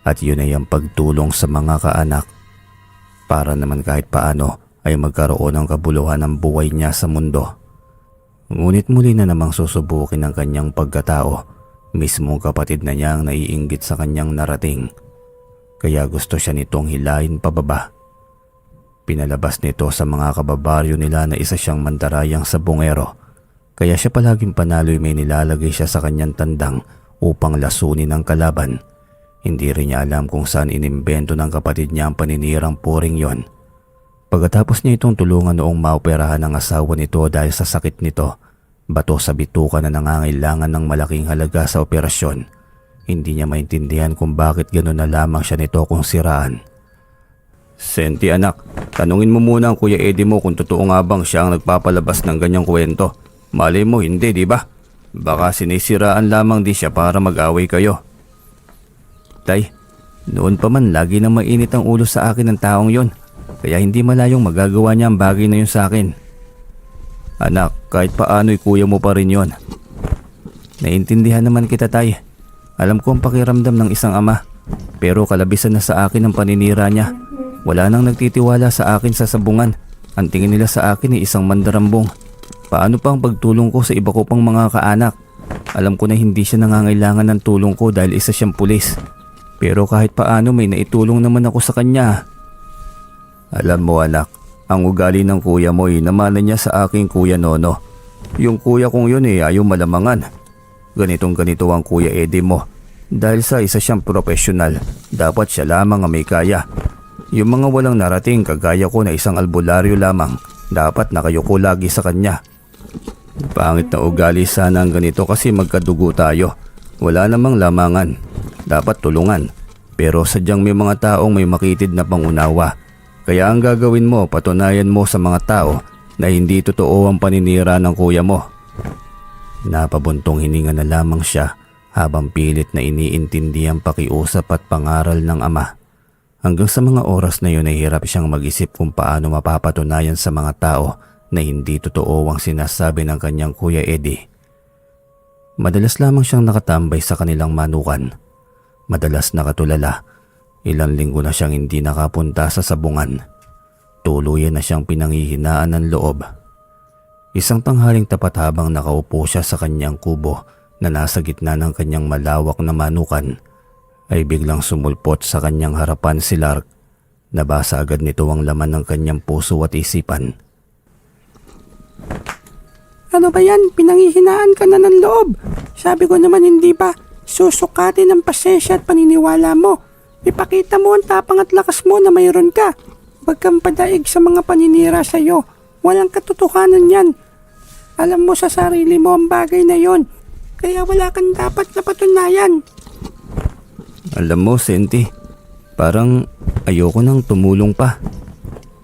At yun ay ang pagtulong sa mga kaanak. Para naman kahit paano ay magkaroon ng kabuluhan ng buhay niya sa mundo. Ngunit muli na namang susubukin ang kanyang pagkatao. Mismong kapatid na niya ang naiinggit sa kanyang narating. Kaya gusto siya nitong hilahin pababa. Pinalabas nito sa mga kababaryo nila na isa siyang mandarayang sabongero. Kaya siya palaging panalo'y may nilalagay siya sa kanyang tandang upang lasunin ang kalaban. Hindi rin niya alam kung saan inimbento ng kapatid niya ang paninirang puring yon. Pagkatapos niya itong tulungan noong maoperahan ang asawa nito dahil sa sakit nito, bato sa bituka na nangangailangan ng malaking halaga sa operasyon. Hindi niya maintindihan kung bakit gano'n na lamang siya nito kung siraan. Senti anak, tanungin mo muna ang Kuya Eddie mo kung totoo nga bang siya ang nagpapalabas ng ganyang kwento. Malay mo hindi, di ba? Baka sinisiraan lamang di siya para mag-away kayo. Tay, noon pa man lagi na mainit ang ulo sa akin ng taong yon. Kaya hindi malayong magagawa niya ang bagay na yun sa akin. Anak, kahit paano'y kuya mo pa rin yon. Naintindihan naman kita, tay. Alam ko ang pakiramdam ng isang ama. Pero kalabisan na sa akin ang paninira niya. Wala nang nagtitiwala sa akin sa sabungan. Ang tingin nila sa akin ay isang mandarambong. Paano pa ang pagtulong ko sa iba ko pang mga kaanak? Alam ko na hindi siya nangangailangan ng tulong ko dahil isa siyang pulis. Pero kahit paano may naitulong naman ako sa kanya. Alam mo anak, ang ugali ng kuya mo ay namana niya sa aking kuya Nono. Yung kuya kong yun ayaw malamangan. Ganitong ganito ang Kuya Eddie mo. Dahil sa isa siyang profesional, dapat siya lamang ang may kaya. Yung mga walang narating kagaya ko na isang albularyo lamang, dapat nakayuko lagi sa kanya. Pangit na ugali sana ang ganito kasi magkadugo tayo. Wala namang lamangan. Dapat tulungan. Pero sadyang may mga taong may makitid na pangunawa. Kaya ang gagawin mo, patunayan mo sa mga tao na hindi totoo ang paninira ng kuya mo. Napabuntong hininga na lamang siya habang pilit na iniintindi ang pakiusap at pangaral ng ama. Hanggang sa mga oras na yun ay hirap siyang mag-isip kung paano mapapatunayan sa mga tao na hindi totoo ang sinasabi ng kanyang Kuya Eddie. Madalas lamang siyang nakatambay sa kanilang manukan. Madalas nakatulala. Ilang linggo na siyang hindi nakapunta sa sabungan. Tuluyan na siyang pinanghihinaan ng loob. Isang tanghaling tapat habang nakaupo siya sa kanyang kubo na nasa gitna ng kanyang malawak na manukan, ay biglang sumulpot sa kanyang harapan si Lark. Nabasa agad nito ang laman ng kanyang puso at isipan. Ano ba yan? Pinanghihinaan ka na ng loob. Sabi ko naman hindi ba susukatin ang pasensya at paniniwala mo. Ipakita mo ang tapang at lakas mo na mayroon ka. Huwag kang padaig sa mga paninira sa iyo. Walang katotohanan yan. Alam mo sa sarili mo ang bagay na yon. Kaya wala kang dapat na patunayan. Alam mo, Senti, parang ayoko nang tumulong pa.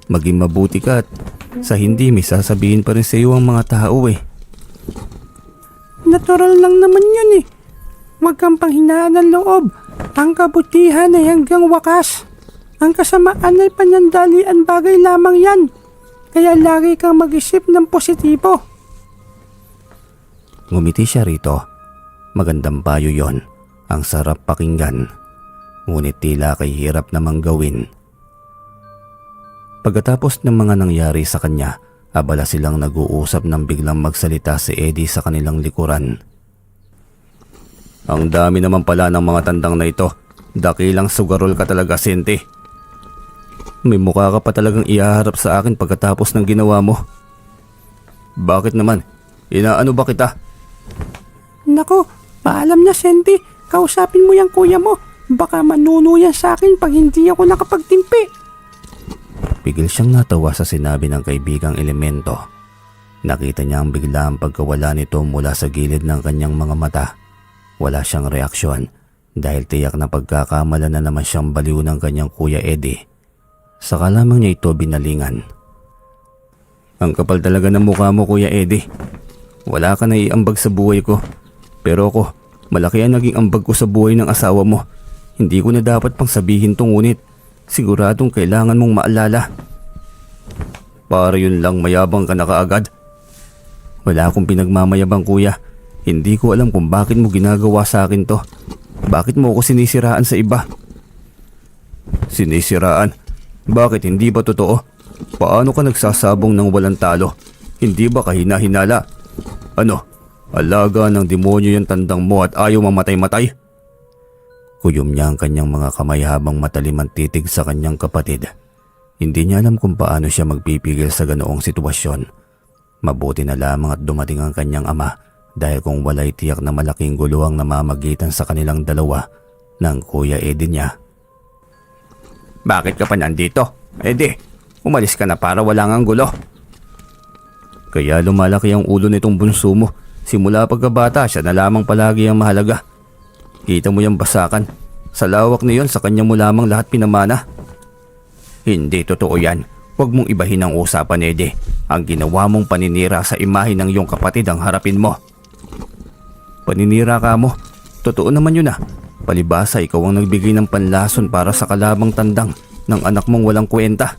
Maging mabuti ka at sa hindi may sasabihin pa rin sa iyo ang mga tao eh. Natural lang naman yun eh. Huwag kang panghinaan ng loob. Ang kabutihan ay hanggang wakas. Ang kasamaan ay panandalian bagay lamang yan. Kaya lagi kang mag-isip ng positibo. Ngumiti siya rito. Magandang payo yon. Ang sarap pakinggan. Ngunit tila kay hirap namang gawin. Pagkatapos ng mga nangyari sa kanya, abala silang nag-uusap nang biglang magsalita si Eddie sa kanilang likuran. Ang dami naman pala ng mga tandang na ito. Dakilang sugarol ka talaga, Senti. May mukha ka pa talagang ihaharap sa akin pagkatapos ng ginawa mo. Bakit naman? Inaano ba kita? Nako, paalam na Senti. Kausapin mo yung kuya mo. Baka manuno yan sa akin pag hindi ako nakapagtimpi. Pigil siyang natawa sa sinabi ng kaibigang elemento. Nakita niya ang biglaang pagkawala nito mula sa gilid ng kanyang mga mata. Wala siyang reaksyon dahil tiyak na pagkakamala na naman siyang baliw ng kanyang Kuya Eddie. Saka lamang niya ito binalingan. Ang kapal talaga ng mukha mo, Kuya Eddie. Wala ka na iambag sa buhay ko. Pero ako, malaki ang naging ambag ko sa buhay ng asawa mo. Hindi ko na dapat pang sabihin to, ngunit siguradong kailangan mong maalala. Para yun lang mayabang ka na kaagad. Wala akong pinagmamayabang, kuya. Hindi ko alam kung bakit mo ginagawa sa akin to. Bakit mo ako sinisiraan sa iba? Sinisiraan? Bakit hindi ba totoo? Paano ka nagsasabong ng walang talo? Hindi ba kahina-hinala? Ano? Alaga ng demonyo yung tandang mo at ayaw mamatay-matay? Kuyom niya ang kanyang mga kamay habang matalim ang titig sa kanyang kapatid. Hindi niya alam kung paano siya magpipigil sa ganoong sitwasyon. Mabuti na lamang at dumating ang kanyang ama dahil kung wala'y tiyak na malaking gulo ang namamagitan sa kanilang dalawa ng Kuya Eddie niya. Bakit ka pa nandito? Eddie, umalis ka na para wala ngang gulo. Kaya lumalaki ang ulo nitong bunso mo. Simula pagkabata siya na lamang palagi ang mahalaga. Kita mo yung basakan. Sa lawak na yun, sa kanya mo lamang lahat pinamana. Hindi totoo yan. Huwag mong ibahin ang usapan, Eddie. Ang ginawa mong paninira sa imahe ng iyong kapatid ang harapin mo. Paninira ka mo? Totoo naman yun ah. Palibasa ikaw ang nagbigay ng panlason para sa kalabang tandang ng anak mong walang kwenta.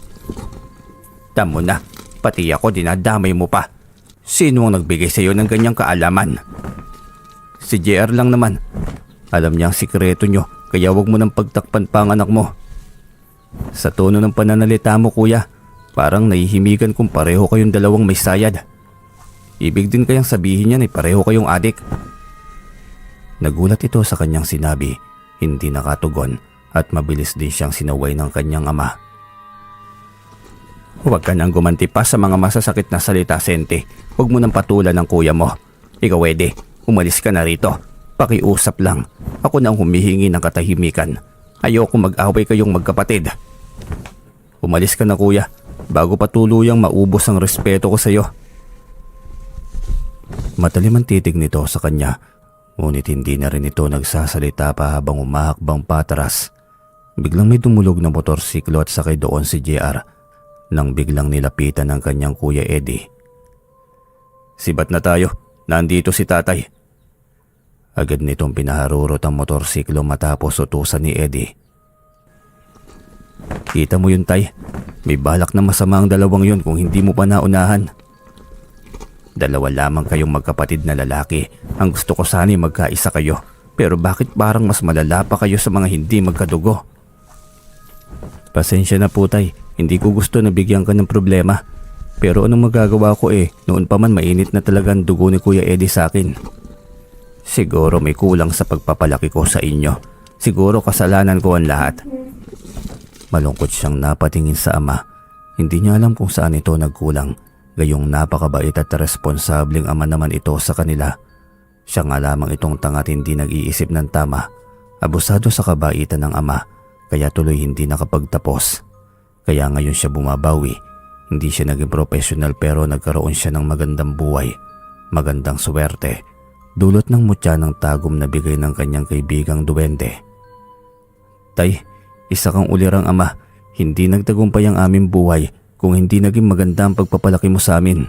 Tamo na, pati ako dinadamay mo pa. Sino ang nagbigay sa iyo ng ganyang kaalaman? Si JR lang naman. Alam niya ang sikreto nyo, kaya wag mo nang pagtakpan pa ang anak mo. Sa tono ng pananalita mo, kuya, parang nahihimikan kung pareho kayong dalawang may sayad. Ibig din kayang sabihin niyan ay pareho kayong adik. Nagulat ito sa kanyang sinabi, hindi nakatugon at mabilis din siyang sinaway ng kanyang ama. Huwag ka nang gumanti pa sa mga masasakit na salita, Sente. Huwag mo nang patulan ng kuya mo. Ikaw, Eddie, umalis ka na rito. Pakiusap lang. Ako na ang humihingi ng katahimikan. Ayoko mag-away kayong magkapatid. Umalis ka na, kuya, bago pa tuluyang maubos ang respeto ko sa iyo. Matalim ang titig nito sa kanya, ngunit hindi na rin ito nagsasalita pa habang umahakbang patras. Biglang may dumulog na motorsiklo at sakay doon si JR nang biglang nilapitan ng kanyang Kuya Eddie. Sibat na tayo. Nandito si tatay. Agad nitong pinaharurot ang motorsiklo matapos utusan ni Eddie. Kita mo yun, tay? May balak na masama ang dalawang yun kung hindi mo pa naunahan. Dalawa lamang kayong magkapatid na lalaki. Ang gusto ko sana'y magkaisa kayo. Pero bakit parang mas malala pa kayo sa mga hindi magkadugo? Pasensya na po, tay. Hindi ko gusto na bigyan ka ng problema. Pero anong magagawa ko noon pa man mainit na talaga ang dugo ni Kuya Eddie sa akin. Siguro may kulang sa pagpapalaki ko sa inyo. Siguro kasalanan ko ang lahat. Malungkot siyang napatingin sa ama. Hindi niya alam kung saan ito nagkulang. Gayong napakabait at responsableng ama naman ito sa kanila. Siya nga lamang itong tanga't hindi nag-iisip ng tama. Abusado sa kabaitan ng ama, kaya tuloy hindi nakapagtapos. Kaya ngayon siya bumabawi. Hindi siya naging professional pero nagkaroon siya ng magandang buhay. Magandang swerte. Dulot ng mutya ng tagom na bigay ng kanyang kaibigang duwende. Tay, isa kang ulirang ama. Hindi nagtagumpay ang aming buhay kung hindi naging maganda ang pagpapalaki mo sa amin.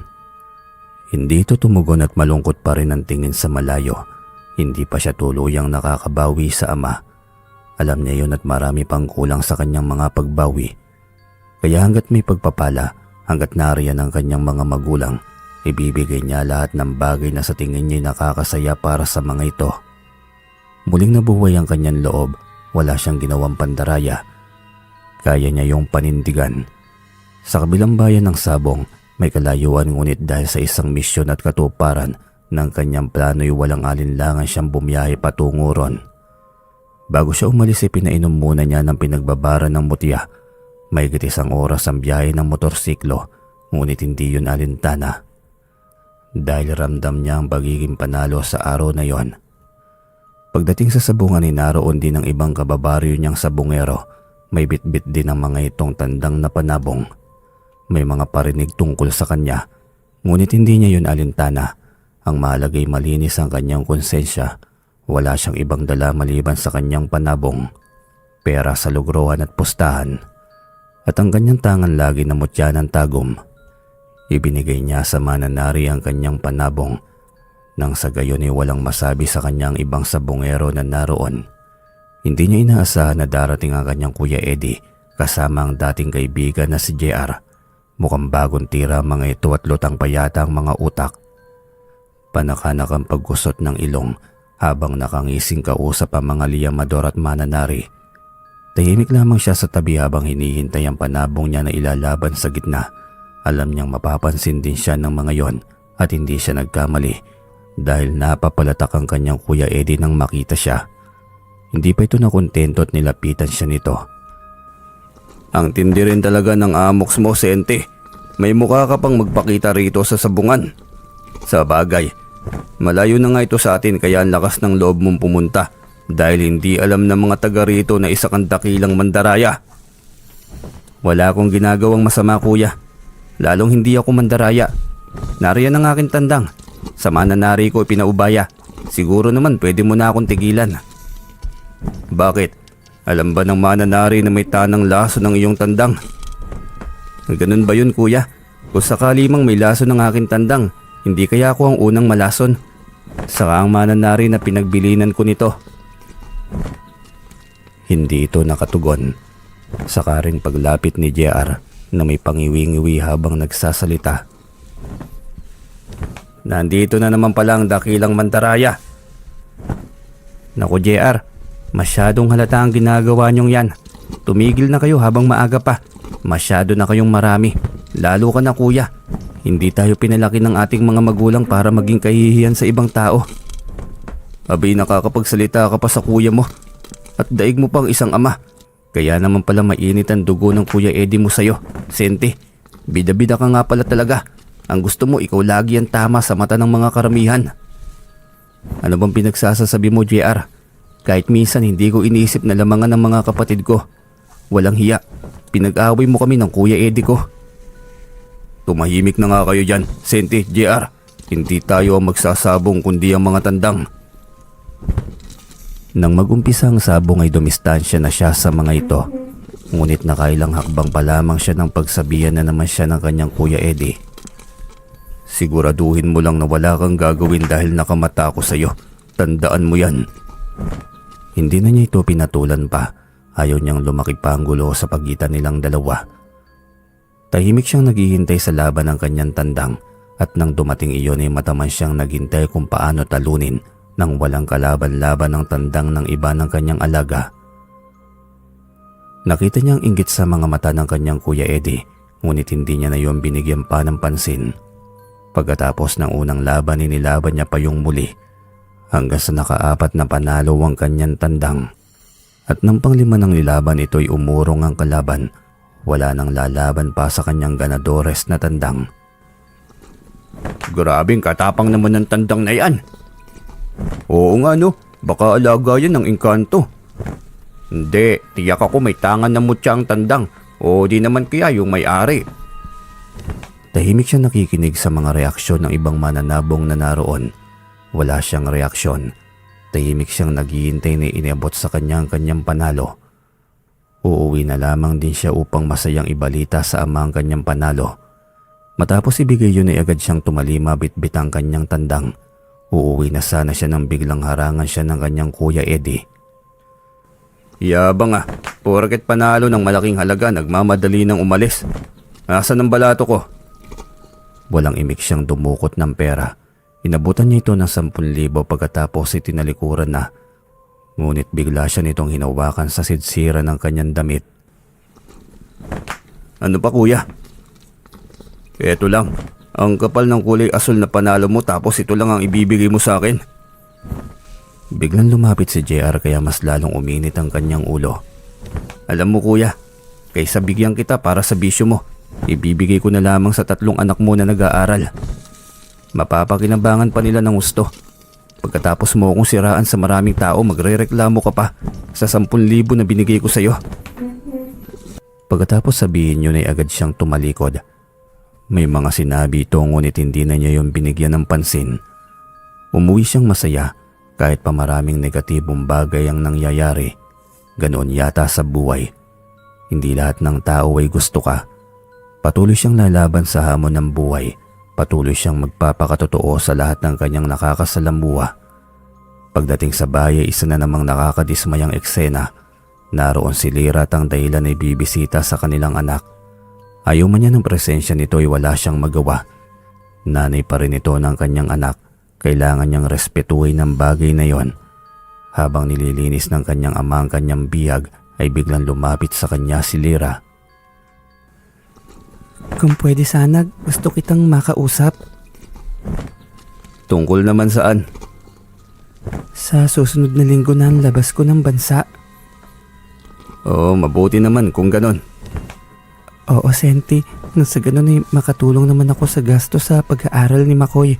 Hindi ito tumugon at malungkot pa rin ang tingin sa malayo. Hindi pa siya tuluyang nakakabawi sa ama. Alam niya yun at marami pang kulang sa kanyang mga pagbawi. Kaya hanggat may pagpapala, hanggat nariyan ang kanyang mga magulang, ibibigay niya lahat ng bagay na sa tingin niya nakakasaya para sa mga ito. Muling nabuhay ang kanyang loob, wala siyang ginawang pandaraya. Kaya niya yung panindigan. Sa kabilang bayan ng Sabong, may kalayuan ngunit dahil sa isang misyon at katuparan ng kanyang plano'y walang alinlangan siyang bumiyahe patungo ron. Bago siya umalis pinainom muna niya ng pinagbabara ng mutya. Mahigit isang oras ang biyahe ng motorsiklo, ngunit hindi yun alintana. Dahil ramdam niya ang pagiging panalo sa araw na yon. Pagdating sa sabungan ay naroon din ang ibang kababaryo niyang sabungero. May bitbit din ang mga itong tandang na panabong. May mga parinig tungkol sa kanya, ngunit hindi niya yun alintana. Ang mahalagay malinis ang kanyang konsensya. Wala siyang ibang dala maliban sa kanyang panabong, pera sa lugrohan at pustahan. At ang kanyang tangan lagi na mutya ng tagom. Ibinigay niya sa mananari ang kanyang panabong nang sa gayon ay walang masabi sa kanyang ibang sabongero na naroon. Hindi niya inaasahan na darating ang kanyang Kuya Eddie kasama ang dating kaibigan na si JR. Mukhang bagong tira mga ito at lutang pa yata ang mga utak. Panakanak ang paggusot ng ilong habang nakangising kausap ang mga liyamador at mananari. Tahimik lamang siya sa tabi habang hinihintay ang panabong niya na ilalaban sa gitna. Alam niyang mapapansin din siya ng mga yon At hindi siya nagkamali dahil napapalatak ang kanyang Kuya Eddie nang makita siya. Hindi pa ito nakontento at nilapitan siya nito. Ang tindi rin talaga ng amoks mo, Sente. May mukha ka pang magpakita rito sa sabungan. Sa bagay, malayo na nga ito sa atin kaya ang lakas ng loob mong pumunta dahil hindi alam ng mga taga rito na isa kang dakilang mandaraya. Wala akong ginagawang masama, kuya. Lalong hindi ako mandaraya. Nariyan ang aking tandang. Sa mananari ko ipinaubaya. Siguro naman pwede mo na akong tigilan. Bakit? Alam ba ng mananari na may tanang laso ng iyong tandang? Ganun ba yun, kuya? Kung sakali mang may laso ng aking tandang, hindi kaya ako ang unang malason. Saka ang mananari na pinagbilinan ko nito. Hindi ito nakatugon. Saka ring paglapit ni JR na may pangiwi-ngiwi habang nagsasalita. Nandito na naman pala ang dakilang mandaraya. Naku, JR. Masyadong halata ang ginagawa niyong yan. Tumigil na kayo habang maaga pa. Masyado na kayong marami. Lalo ka na, kuya. Hindi tayo pinalaki ng ating mga magulang para maging kahihiyan sa ibang tao. Abay, nakakapagsalita ka pa sa kuya mo. At daig mo pang isang ama. Kaya naman pala mainit ang dugo ng Kuya Eddie mo sa'yo. Sente, bida-bida ka nga pala talaga. Ang gusto mo, ikaw lagi ang tama sa mata ng mga karamihan. Ano bang pinagsasasabi mo, JR? Kahit minsan hindi ko iniisip na lamangan ng mga kapatid ko. Walang hiya. Pinag-away mo kami ng Kuya Eddie ko. Tumahimik na nga kayo dyan, Sente, JR. Hindi tayo ang magsasabong kundi ang mga tandang. Nang mag-umpisa ang sabong ay dumistansya na siya sa mga ito. Ngunit nakailang hakbang pa lamang siya ng pagsabihan na naman siya ng kanyang Kuya Eddie. Siguraduhin mo lang na wala kang gagawin dahil nakamata ako sa'yo. Tandaan mo yan. Hindi na niya ito pinatulan pa. Ayaw niyang lumaki pa ang gulo sa pagitan nilang dalawa. Tahimik siyang naghihintay sa laban ng kanyang tandang at nang dumating iyon ay mataman siyang naghintay kung paano talunin nang walang kalaban-laban ng tandang ng iba ng kanyang alaga. Nakita niyang inggit sa mga mata ng kanyang Kuya Eddie, ngunit hindi niya na iyon binigyan pa ng pansin. Pagkatapos ng unang laban, inilaban niya pa yung muli hanggang sa nakaapat na panalo ang kanyang tandang. At nang panglima ng nilaban, ito'y umurong ang kalaban. Wala nang lalaban pa sa kanyang ganadores na tandang. Grabing katapang naman ng tandang na yan. Oo nga no, baka alaga yan ng engkanto. Hindi, tiyak ako may tangan na mutya ang tandang. O di naman kaya yung may-ari. Tahimik siya nakikinig sa mga reaksyon ng ibang mananabong na naroon. Wala siyang reaksyon. Tahimik siyang naghihintay na inabot sa kanyang panalo. Uuwi na lamang din siya upang masayang ibalita sa ama ang kanyang panalo. Matapos ibigay yun ay agad siyang tumalima bitbit ang kanyang tandang. Uuwi na sana siya nang biglang harangan siya ng kanyang Kuya Eddie. Yabang ah, porket panalo ng malaking halaga nagmamadali ng umalis. Asan ang balato ko? Walang imik siyang dumukot ng pera. Inabutan niya ito ng 10,000 pagkatapos itinalikuran na. Ngunit bigla siya nitong hinawakan sa sidsira ng kanyang damit. Ano pa, kuya? Eto lang, ang kapal ng kulay asul na panalo mo tapos ito lang ang ibibigay mo sa akin. Biglang lumapit si JR kaya mas lalong uminit ang kanyang ulo. Alam mo, kuya, kaysa bigyan kita para sa bisyo mo, ibibigay ko na lamang sa 3 anak mo na nag-aaral. Mapapakinabangan pa nila ng gusto. Pagkatapos mo akong siraan sa maraming tao, magrereklamo ka pa sa 10,000 na binigay ko sa'yo. Pagkatapos sabihin yun ay agad siyang tumalikod. May mga sinabi ito ngunit hindi na niya yung binigyan ng pansin. Umuwi siyang masaya kahit pa maraming negatibong bagay ang nangyayari. Ganoon yata sa buhay. Hindi lahat ng tao ay gusto ka. Patuloy siyang lalaban sa hamon ng buhay. Patuloy siyang magpapakatotoo sa lahat ng kanyang nakakasalamuha. Pagdating sa bahay, isa na namang nakakadismayang eksena. Naroon si Lira at ang dahilan ay bibisita sa kanilang anak. Ayaw man niya ng presensya nito ay wala siyang magawa. Nanay pa rin ito ng kanyang anak. Kailangan niyang respetuhin ang bagay na yon. Habang nililinis ng kanyang ama ang kanyang bihag ay biglang lumapit sa kanya si Lira. Kung pwede sana, gusto kitang makausap. Tungkol naman saan? Sa susunod na linggo na ang labas ko ng bansa. Oo, mabuti naman kung ganon. Oo, Senti. Nang sa ganun ay makatulong naman ako sa gasto sa pag-aaral ni Makoy.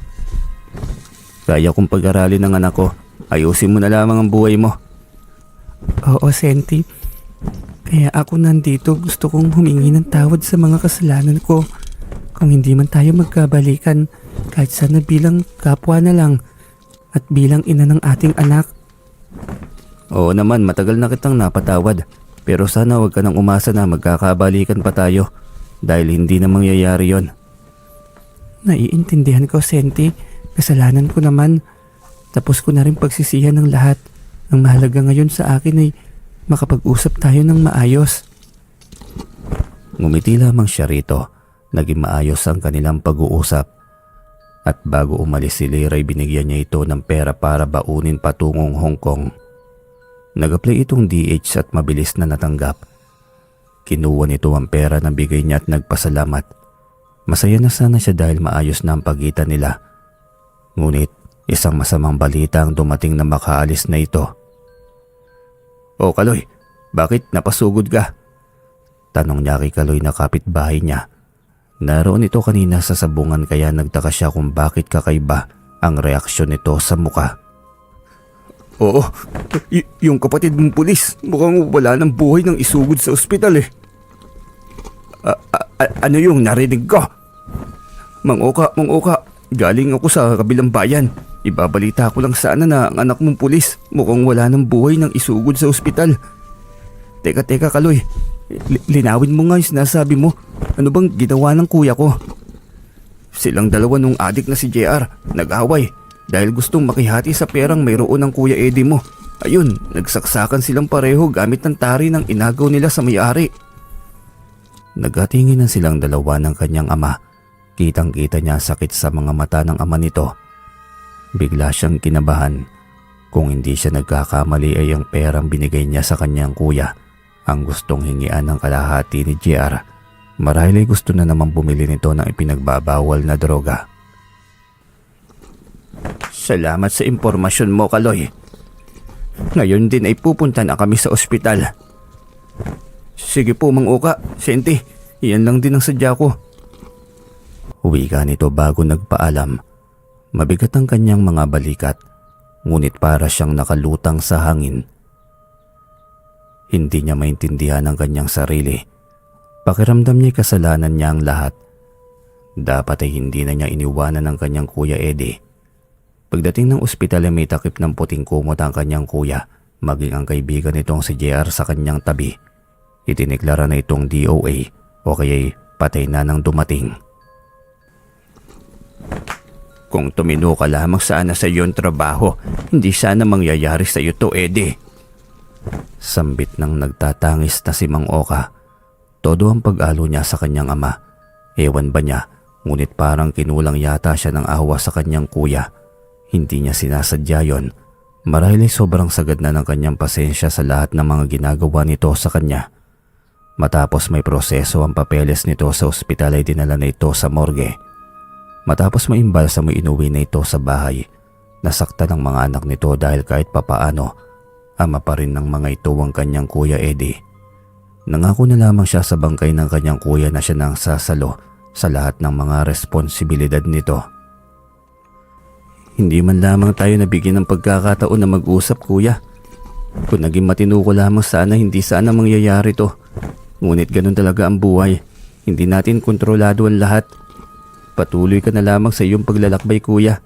Kaya kong pag-aralin ng anak ko. Ayusin mo na lamang ang buhay mo. Oo, Senti. Kaya ako nandito, gusto kong humingi ng tawad sa mga kasalanan ko. Kung hindi man tayo magkabalikan, kahit sana bilang kapwa na lang at bilang ina ng ating anak. Oo naman, matagal na kitang napatawad. Pero sana huwag ka nang umasa na magkakabalikan pa tayo dahil hindi na mangyayari yon. Naiintindihan ko, Senti. Kasalanan ko naman. Tapos ko na rin pagsisihan ng lahat. Ang mahalaga ngayon sa akin ay makapag-usap tayo ng maayos. Ngumiti lamang siya rito. Naging maayos ang kanilang pag-uusap. At bago umalis si Leray, binigyan niya ito ng pera para baunin patungong Hong Kong. Nag-apply itong DH at mabilis na natanggap. Kinuha nito ang pera na bigay niya at nagpasalamat. Masaya na sana siya dahil maayos na ang pagitan nila. Ngunit isang masamang balita ang dumating na makaalis na ito. O Kaloy, bakit napasugod ka? Tanong niya kay Kaloy na kapitbahay niya. Naroon ito kanina sa sabungan kaya nagtaka siya kung bakit kakaiba ang reaksyon nito sa muka. Oo, yung kapatid mong pulis, mukhang wala ng buhay ng isugod sa ospital eh. Ano yung narinig ko? Mang Oka, galing ako sa kabilang bayan. Ibabalita ko lang sana na ang anak mong pulis mukhang wala ng buhay ng isugod sa ospital. Teka Kaloy, linawin mo nga yung sinasabi mo. Ano bang ginawa ng kuya ko? Silang dalawa nung adik na si JR, nag-away. Dahil gustong makihati sa perang mayroon ng Kuya Eddie mo. Ayun, nagsaksakan silang pareho gamit ng tari ng inagaw nila sa may-ari. Naghatingin na silang dalawa ng kanyang ama. Kitang-kita niya ang sakit sa mga mata ng ama nito. Bigla siyang kinabahan. Kung hindi siya nagkakamali ay ang perang binigay niya sa kanyang kuya ang gustong hingian ng kalahati ni JR. Marahil ay gusto na naman bumili nito ng ipinagbabawal na droga. Salamat sa impormasyon mo, Kaloy. Ngayon din ay pupunta na kami sa ospital. Sige po, Mang Oka, Senti, iyan lang din ang sadya ko. Uwi ka nito bago nagpaalam. Mabigat ang kanyang mga balikat, ngunit para siyang nakalutang sa hangin. Hindi niya maintindihan ang kanyang sarili. Pakiramdam niya kasalanan niya ang lahat. Dapat ay hindi na niya iniwanan ng kanyang Kuya Eddie. Pagdating ng ospital ay may takip ng puting kumot ang kanyang kuya, maging ang kaibigan nitong si JR sa kanyang tabi. Itineklara na itong DOA o kaya'y patay na nang dumating. Kung tumino ka lamang sana sa iyong trabaho, hindi sana mangyayari sa iyo to, Eddie. Sambit ng nagtatangis na si Mang Oka. Todo ang pag-alo niya sa kanyang ama. Ewan ba niya, ngunit parang kinulang yata siya ng awa sa kanyang kuya. Hindi niya sinasadya yon. Marahil ay sobrang sagad na ng kanyang pasensya sa lahat ng mga ginagawa nito sa kanya. Matapos may proseso ang papeles nito sa ospital ay dinala na ito sa morgue. Matapos maimbalsa mo inuwi na ito sa bahay. Nasaktan ang mga anak nito dahil kahit papaano, ama pa rin ng mga ito ang kanyang Kuya Eddie. Nangako na lamang siya sa bangkay ng kanyang kuya na siya nang sasalo sa lahat ng mga responsibilidad nito. Hindi man lamang tayo nabigyan ng pagkakataon na mag-usap, kuya. Kung naging matino ko lamang sana, hindi sana mangyayari to. Ngunit ganun talaga ang buhay. Hindi natin kontrolado ang lahat. Patuloy ka na lamang sa iyong paglalakbay, kuya.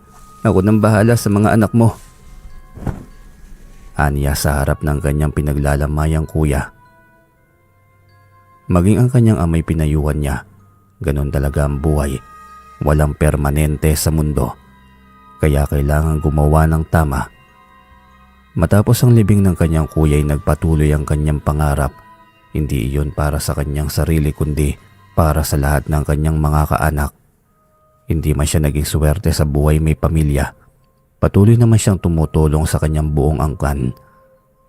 Ako nang bahala sa mga anak mo. Aniya sa harap ng kanyang pinaglalamayang kuya. Maging ang kanyang amay pinayuhan niya. Ganun talaga ang buhay. Walang permanente sa mundo. Kaya kailangan gumawa ng tama. Matapos ang libing ng kanyang kuya ay nagpatuloy ang kanyang pangarap. Hindi iyon para sa kanyang sarili kundi para sa lahat ng kanyang mga kaanak. Hindi man siya naging swerte sa buhay may pamilya. Patuloy naman siyang tumutulong sa kanyang buong angkan.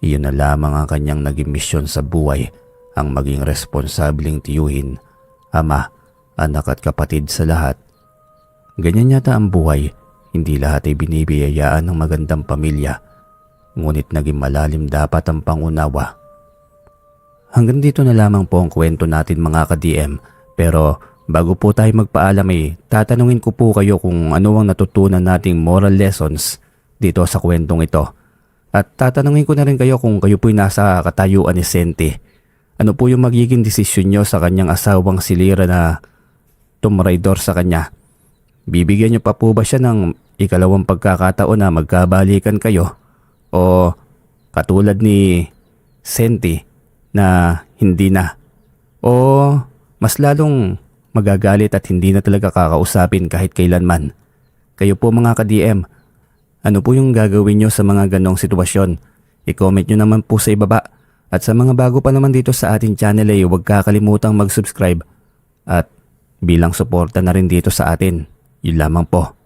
Iyon na lamang ang kanyang naging misyon sa buhay, ang maging responsableng tiyuhin, ama, anak at kapatid sa lahat. Ganyan yata ang buhay. Hindi lahat ay binibiyayaan ng magandang pamilya, ngunit naging malalim dapat ang pangunawa. Hanggang dito na lamang po ang kwento natin mga ka-DM, pero bago po tayo magpaalam ay tatanungin ko po kayo kung ano ang natutunan nating moral lessons dito sa kwentong ito. At tatanungin ko na rin kayo kung kayo po'y nasa katayuan ni Senti. Ano po yung magiging desisyon nyo sa kanyang asawang silira na tumraidor sa kanya? Bibigyan nyo pa po ba siya ng ikalawang pagkakataon na magkabalikan kayo? O katulad ni Senti na hindi na? O mas lalong magagalit at hindi na talaga kakausapin kahit kailanman? Kayo po mga ka-DM, ano po yung gagawin nyo sa mga ganong sitwasyon? I-comment nyo naman po sa ibaba. At sa mga bago pa naman dito sa ating channel ay huwag kakalimutang mag-subscribe at bilang suporta na rin dito sa atin. Yun lamang po.